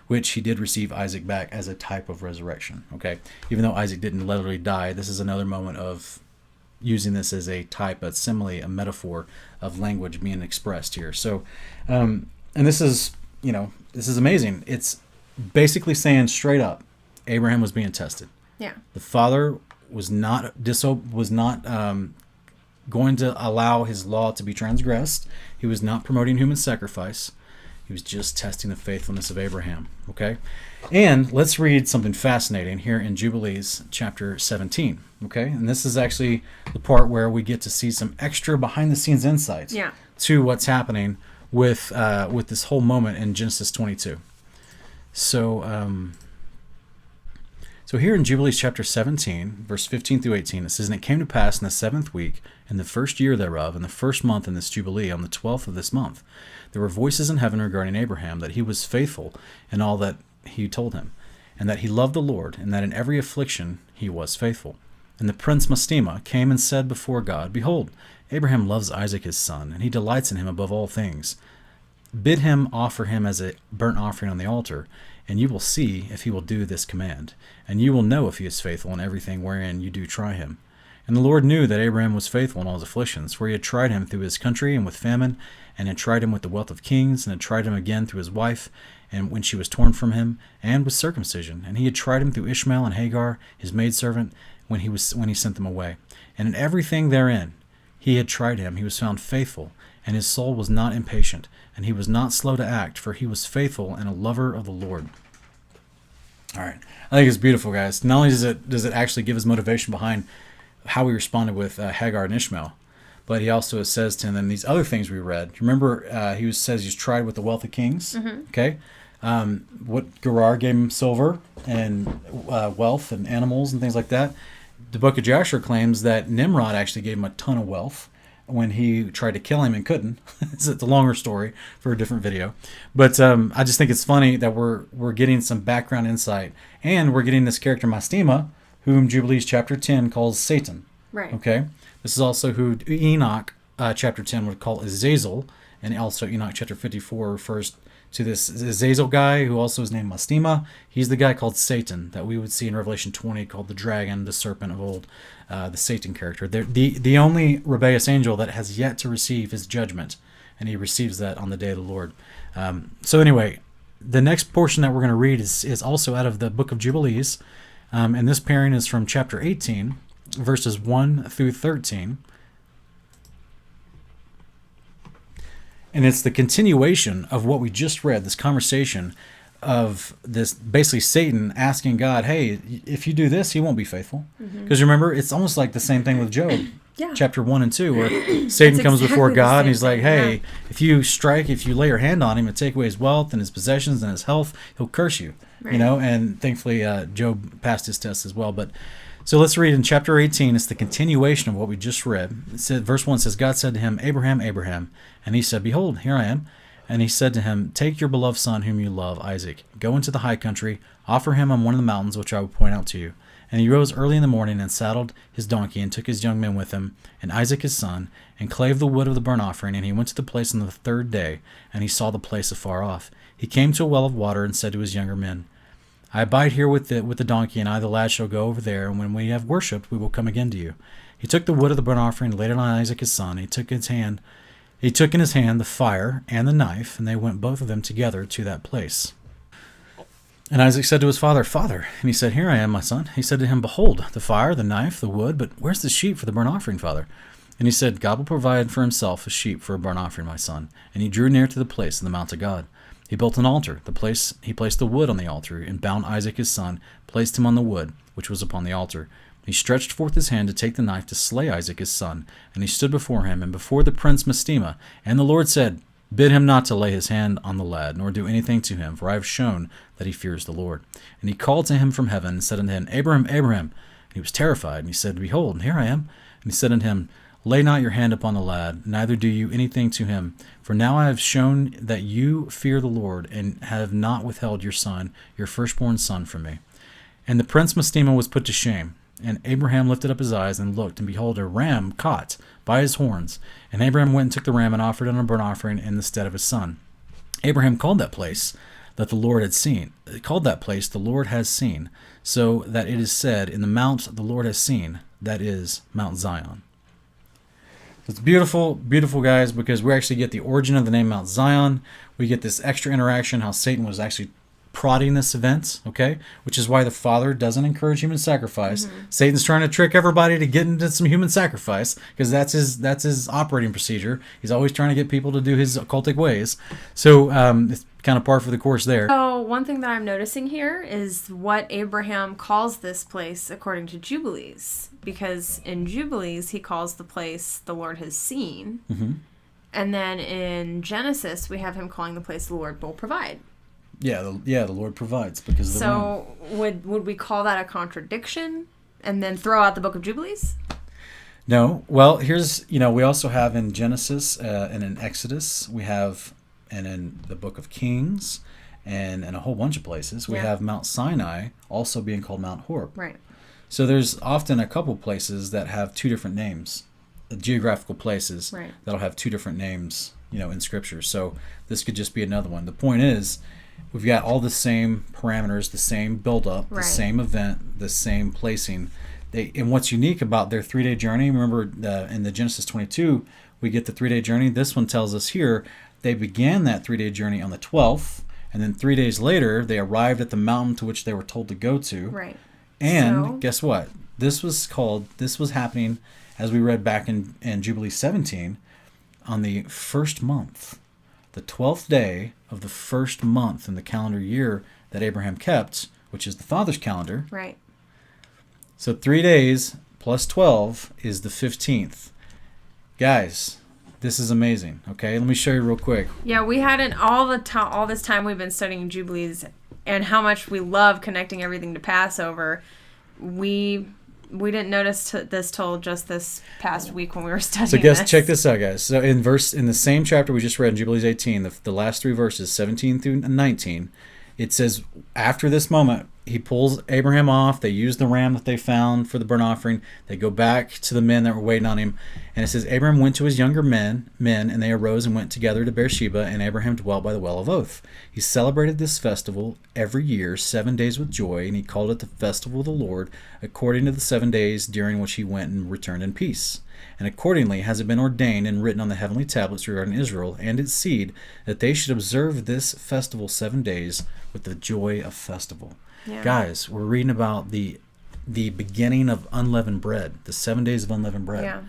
which He did receive Isaac back as a type of resurrection. Okay, even though Isaac didn't literally die, this is another moment of using this as a type, a simile, a metaphor of language being expressed here. So, and this is amazing. It's basically saying straight up, Abraham was being tested. Yeah. The father was not going to allow his law to be transgressed. He was not promoting human sacrifice. He was just testing the faithfulness of Abraham. Okay? And let's read something fascinating here in Jubilees chapter 17. Okay? And this is actually the part where we get to see some extra behind-the-scenes insights to what's happening with this whole moment in Genesis 22. So here in Jubilees chapter 17, verse 15 through 18, it says, "And it came to pass in the 7th week, in the 1st year thereof, in the 1st month in this Jubilee, on the 12th of this month, there were voices in heaven regarding Abraham, that he was faithful in all that he told him, and that he loved the Lord, and that in every affliction he was faithful. And the prince Mastema came and said before God, Behold, Abraham loves Isaac his son, and he delights in him above all things. Bid him offer him as a burnt offering on the altar, and you will see if he will do this command. And you will know if he is faithful in everything wherein you do try him. And the Lord knew that Abraham was faithful in all his afflictions, for he had tried him through his country and with famine, and had tried him with the wealth of kings, and had tried him again through his wife, and when she was torn from him, and with circumcision. And he had tried him through Ishmael and Hagar, his maidservant, when he sent them away. And in everything therein he had tried him, he was found faithful, and his soul was not impatient, and he was not slow to act, for he was faithful and a lover of the Lord." All right, I think it's beautiful, guys. Not only does it actually give us motivation behind how we responded with Hagar and Ishmael, but he also says to them these other things we read. Remember, he says he's tried with the wealth of kings. Okay, what Gerar gave him silver and wealth and animals and things like that. The book of Joshua claims that Nimrod actually gave him a ton of wealth when he tried to kill him and couldn't. It's a longer story for a different video. But I just think it's funny that we're getting some background insight, and we're getting this character Mastema, whom Jubilees chapter 10 calls Satan. Right. Okay? This is also who Enoch chapter 10 would call Azazel, and also Enoch chapter 54 refers to this Azazel guy who also is named Mastema. He's the guy called Satan that we would see in Revelation 20 called the dragon, the serpent of old, the Satan character. They're the only rebellious angel that has yet to receive his judgment, and he receives that on the day of the Lord. So anyway, the next portion that we're going to read is also out of the book of Jubilees, and this pairing is from chapter 18, verses 1 through 13. And it's the continuation of what we just read, this conversation of this, basically Satan asking God, hey, if you do this, he won't be faithful. Because remember, it's almost like the same thing with Job, chapter 1 and 2, where Satan comes before God and he's like, hey, if you lay your hand on him and take away his wealth and his possessions and his health, he'll curse you. Right. And thankfully Job passed his test as well. But so let's read in chapter 18. It's the continuation of what we just read. It said, verse 1 says, God said to him, Abraham, Abraham. And he said, Behold, here I am. And he said to him, Take your beloved son whom you love, Isaac. Go into the high country, offer him on one of the mountains which I will point out to you. And he rose early in the morning and saddled his donkey and took his young men with him, and Isaac his son, and clave the wood of the burnt offering. And he went to the place on the 3rd day, and he saw the place afar off. He came to a well of water and said to his younger men, I abide here with the donkey, and I the lad shall go over there, and when we have worshipped, we will come again to you. He took the wood of the burnt offering, laid it on Isaac his son. He took in his hand the fire and the knife, and they went both of them together to that place. And Isaac said to his father, Father. And he said, Here I am, my son. He said to him, Behold, the fire, the knife, the wood, but where's the sheep for the burnt offering, father? And he said, God will provide for himself a sheep for a burnt offering, my son. And he drew near to the place in the mount of God. He built an altar. He placed the wood on the altar, and bound Isaac his son, placed him on the wood, which was upon the altar. He stretched forth his hand to take the knife to slay Isaac his son, and he stood before him, and before the prince Mastema. And the Lord said, Bid him not to lay his hand on the lad, nor do anything to him, for I have shown that he fears the Lord. And he called to him from heaven, and said unto him, Abraham, Abraham. And he was terrified, and he said, Behold, here I am. And he said unto him, Lay not your hand upon the lad, neither do you anything to him. For now I have shown that you fear the Lord, and have not withheld your son, your firstborn son, from me. And the prince Mastema was put to shame. And Abraham lifted up his eyes and looked, and behold, a ram caught by his horns. And Abraham went and took the ram and offered it on a burnt offering in the stead of his son. Abraham called that place that the Lord had seen. He called that place the Lord has seen, so that it is said, in the mount the Lord has seen, that is Mount Zion. It's beautiful, beautiful, guys, because we actually get the origin of the name Mount Zion. We get this extra interaction, how Satan was actually prodding this event, okay? Which is why the Father doesn't encourage human sacrifice. Satan's trying to trick everybody to get into some human sacrifice, because that's his operating procedure. He's always trying to get people to do his occultic ways. So it's kind of par for the course there. So one thing that I'm noticing here is what Abraham calls this place according to Jubilees. Because in Jubilees, he calls the place the Lord has seen. Mm-hmm. And then in Genesis, we have him calling the place the Lord will provide. Yeah, the Lord provides because of the ram. Would we call that a contradiction and then throw out the book of Jubilees? No. Well, here's, we also have in Genesis and in Exodus, we have, and in the book of Kings, and in a whole bunch of places, we have Mount Sinai also being called Mount Horeb. Right. So there's often a couple places that have two different names, geographical places that'll have two different names, in Scripture. So this could just be another one. The point is, we've got all the same parameters, the same build-up, the same event, the same placing. And what's unique about their 3-day journey, remember in the Genesis 22, we get the 3-day journey. This one tells us here, they began that 3-day journey on the 12th, and then 3 days later, they arrived at the mountain to which they were told to go to. Right. And guess what? This was happening, as we read back in Jubilee 17, on the first month. The 12th day of the first month in the calendar year that Abraham kept, which is the Father's calendar. Right. So 3 days plus 12 is the 15th. Guys, this is amazing. Okay, let me show you real quick. Yeah, we hadn't all this time we've been studying Jubilees and how much we love connecting everything to Passover. We didn't notice this till just this past week when we were studying. So check this out, guys. So in the same chapter we just read in Jubilees 18, the last 3 verses, 17 through 19, it says, after this moment, he pulls Abraham off. They use the ram that they found for the burnt offering. They go back to the men that were waiting on him. And it says, Abraham went to his younger men, and they arose and went together to Beersheba, and Abraham dwelt by the well of oath. He celebrated this festival every year, 7 days with joy, and he called it the festival of the Lord, according to the 7 days during which he went and returned in peace. And accordingly has it been ordained and written on the heavenly tablets regarding Israel and its seed, that they should observe this festival 7 days with the joy of festival. Yeah. Guys, we're reading about the beginning of unleavened bread, the 7 days of unleavened bread. Yeah.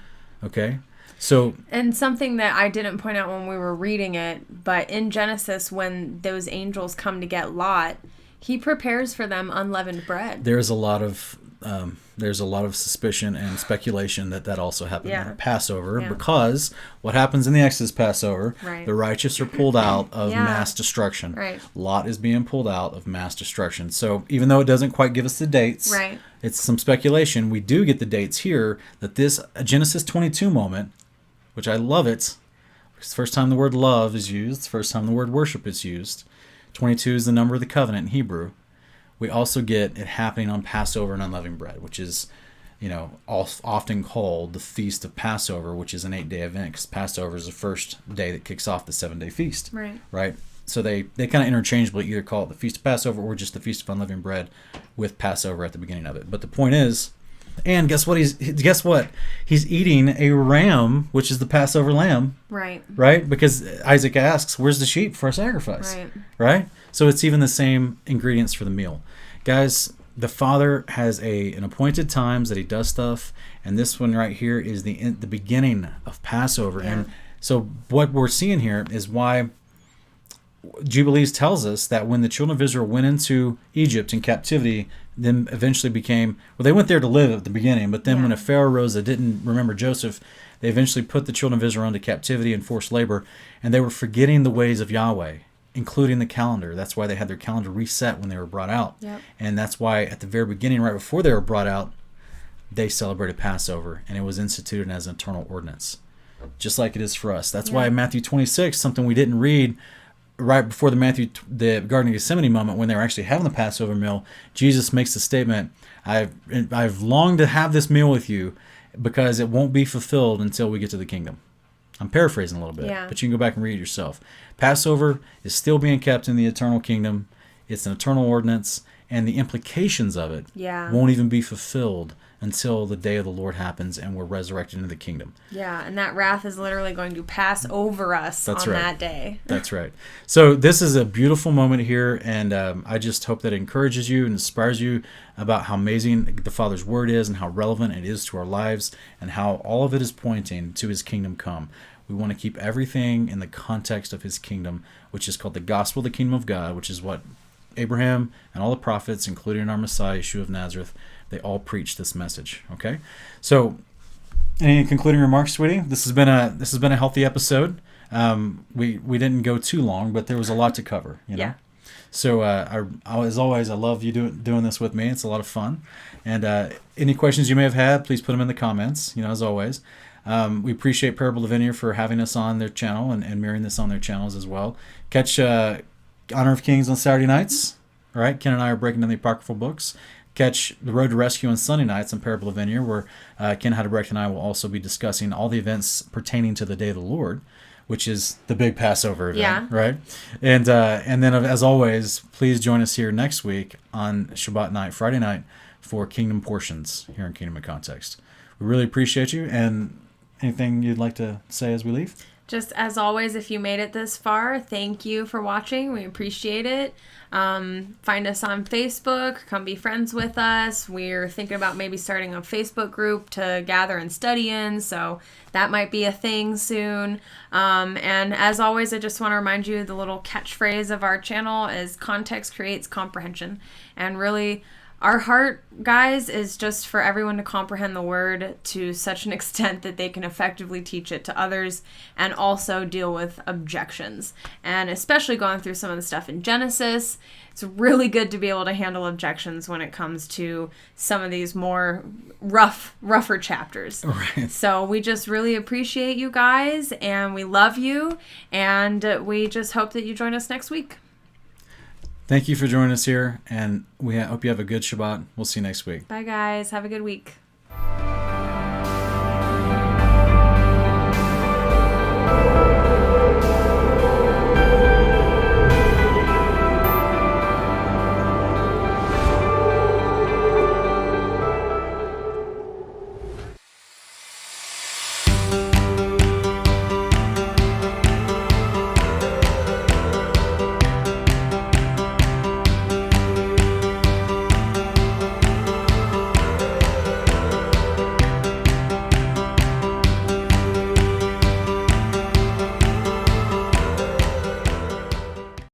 Okay? So, and something that I didn't point out when we were reading it, but in Genesis, when those angels come to get Lot, he prepares for them unleavened bread. There's a lot of suspicion and speculation that also happened at Passover, because what happens in the Exodus Passover, the righteous are pulled out of mass destruction. Right. Lot is being pulled out of mass destruction. So even though it doesn't quite give us the dates, it's some speculation. We do get the dates here that this Genesis 22 moment, which I love it, it's the first time the word love is used, it's the first time the word worship is used. 22 is the number of the covenant in Hebrew. We also get it happening on Passover and unleavened bread, which is, often called the Feast of Passover, which is an 8-day event, because Passover is the first day that kicks off the 7-day feast. Right? So they kind of interchangeably either call it the Feast of Passover or just the Feast of Unleavened Bread with Passover at the beginning of it. But the point is, and guess what? He's eating a ram, which is the Passover lamb. Right? Because Isaac asks, where's the sheep for a sacrifice? Right? So it's even the same ingredients for the meal. Guys, the Father has an appointed times that he does stuff, and this one right here is the beginning of Passover. And so what we're seeing here is why Jubilees tells us that when the children of Israel went into Egypt in captivity, then eventually they went there to live at the beginning, but then when a Pharaoh rose that didn't remember Joseph, they eventually put the children of Israel into captivity and forced labor, and they were forgetting the ways of Yahweh, including the calendar. That's why they had their calendar reset when they were brought out. And that's why at the very beginning, right before they were brought out, they celebrated Passover, and it was instituted as an eternal ordinance, just like it is for us. That's why Matthew 26, something we didn't read right before the Garden of Gethsemane moment, when they were actually having the Passover meal, Jesus makes the statement, I've longed to have this meal with you because it won't be fulfilled until we get to the kingdom. I'm paraphrasing a little bit, but you can go back and read it yourself. Passover is still being kept in the eternal kingdom. It's an eternal ordinance, and the implications of it won't even be fulfilled until the day of the Lord happens and we're resurrected into the kingdom. Yeah, and that wrath is literally going to pass over us that day. That's right. So this is a beautiful moment here, and I just hope that it encourages you and inspires you about how amazing the Father's Word is and how relevant it is to our lives and how all of it is pointing to His kingdom come. We want to keep everything in the context of His kingdom, which is called the gospel of the kingdom of God, which is what Abraham and all the prophets, including our Messiah, Yeshua of Nazareth, they all preach this message. Okay, so any concluding remarks, sweetie? This has been a healthy episode. We didn't go too long, but there was a lot to cover. Yeah. So as always, I love you doing this with me. It's a lot of fun. And any questions you may have had, please put them in the comments. As always, we appreciate Parable Lavinia for having us on their channel and mirroring this on their channels as well. Catch Honor of Kings on Saturday nights. All right, Ken and I are breaking down the apocryphal books. Catch The Road to Rescue on Sunday nights on Parable of Vineyard, where Ken Hadasha and I will also be discussing all the events pertaining to the Day of the Lord, which is the big Passover event, right? And then, as always, please join us here next week on Shabbat night, Friday night, for Kingdom Portions here in Kingdom in Context. We really appreciate you, and anything you'd like to say as we leave? Just as always, if you made it this far, thank you for watching. We appreciate it. Find us on Facebook. Come be friends with us. We're thinking about maybe starting a Facebook group to gather and study in, so that might be a thing soon. And as always, I just want to remind you the little catchphrase of our channel is context creates comprehension. And really, our heart, guys, is just for everyone to comprehend the Word to such an extent that they can effectively teach it to others and also deal with objections. And especially going through some of the stuff in Genesis, it's really good to be able to handle objections when it comes to some of these more rougher chapters. Right. So we just really appreciate you guys, and we love you, and we just hope that you join us next week. Thank you for joining us here, and we hope you have a good Shabbat. We'll see you next week. Bye, guys. Have a good week.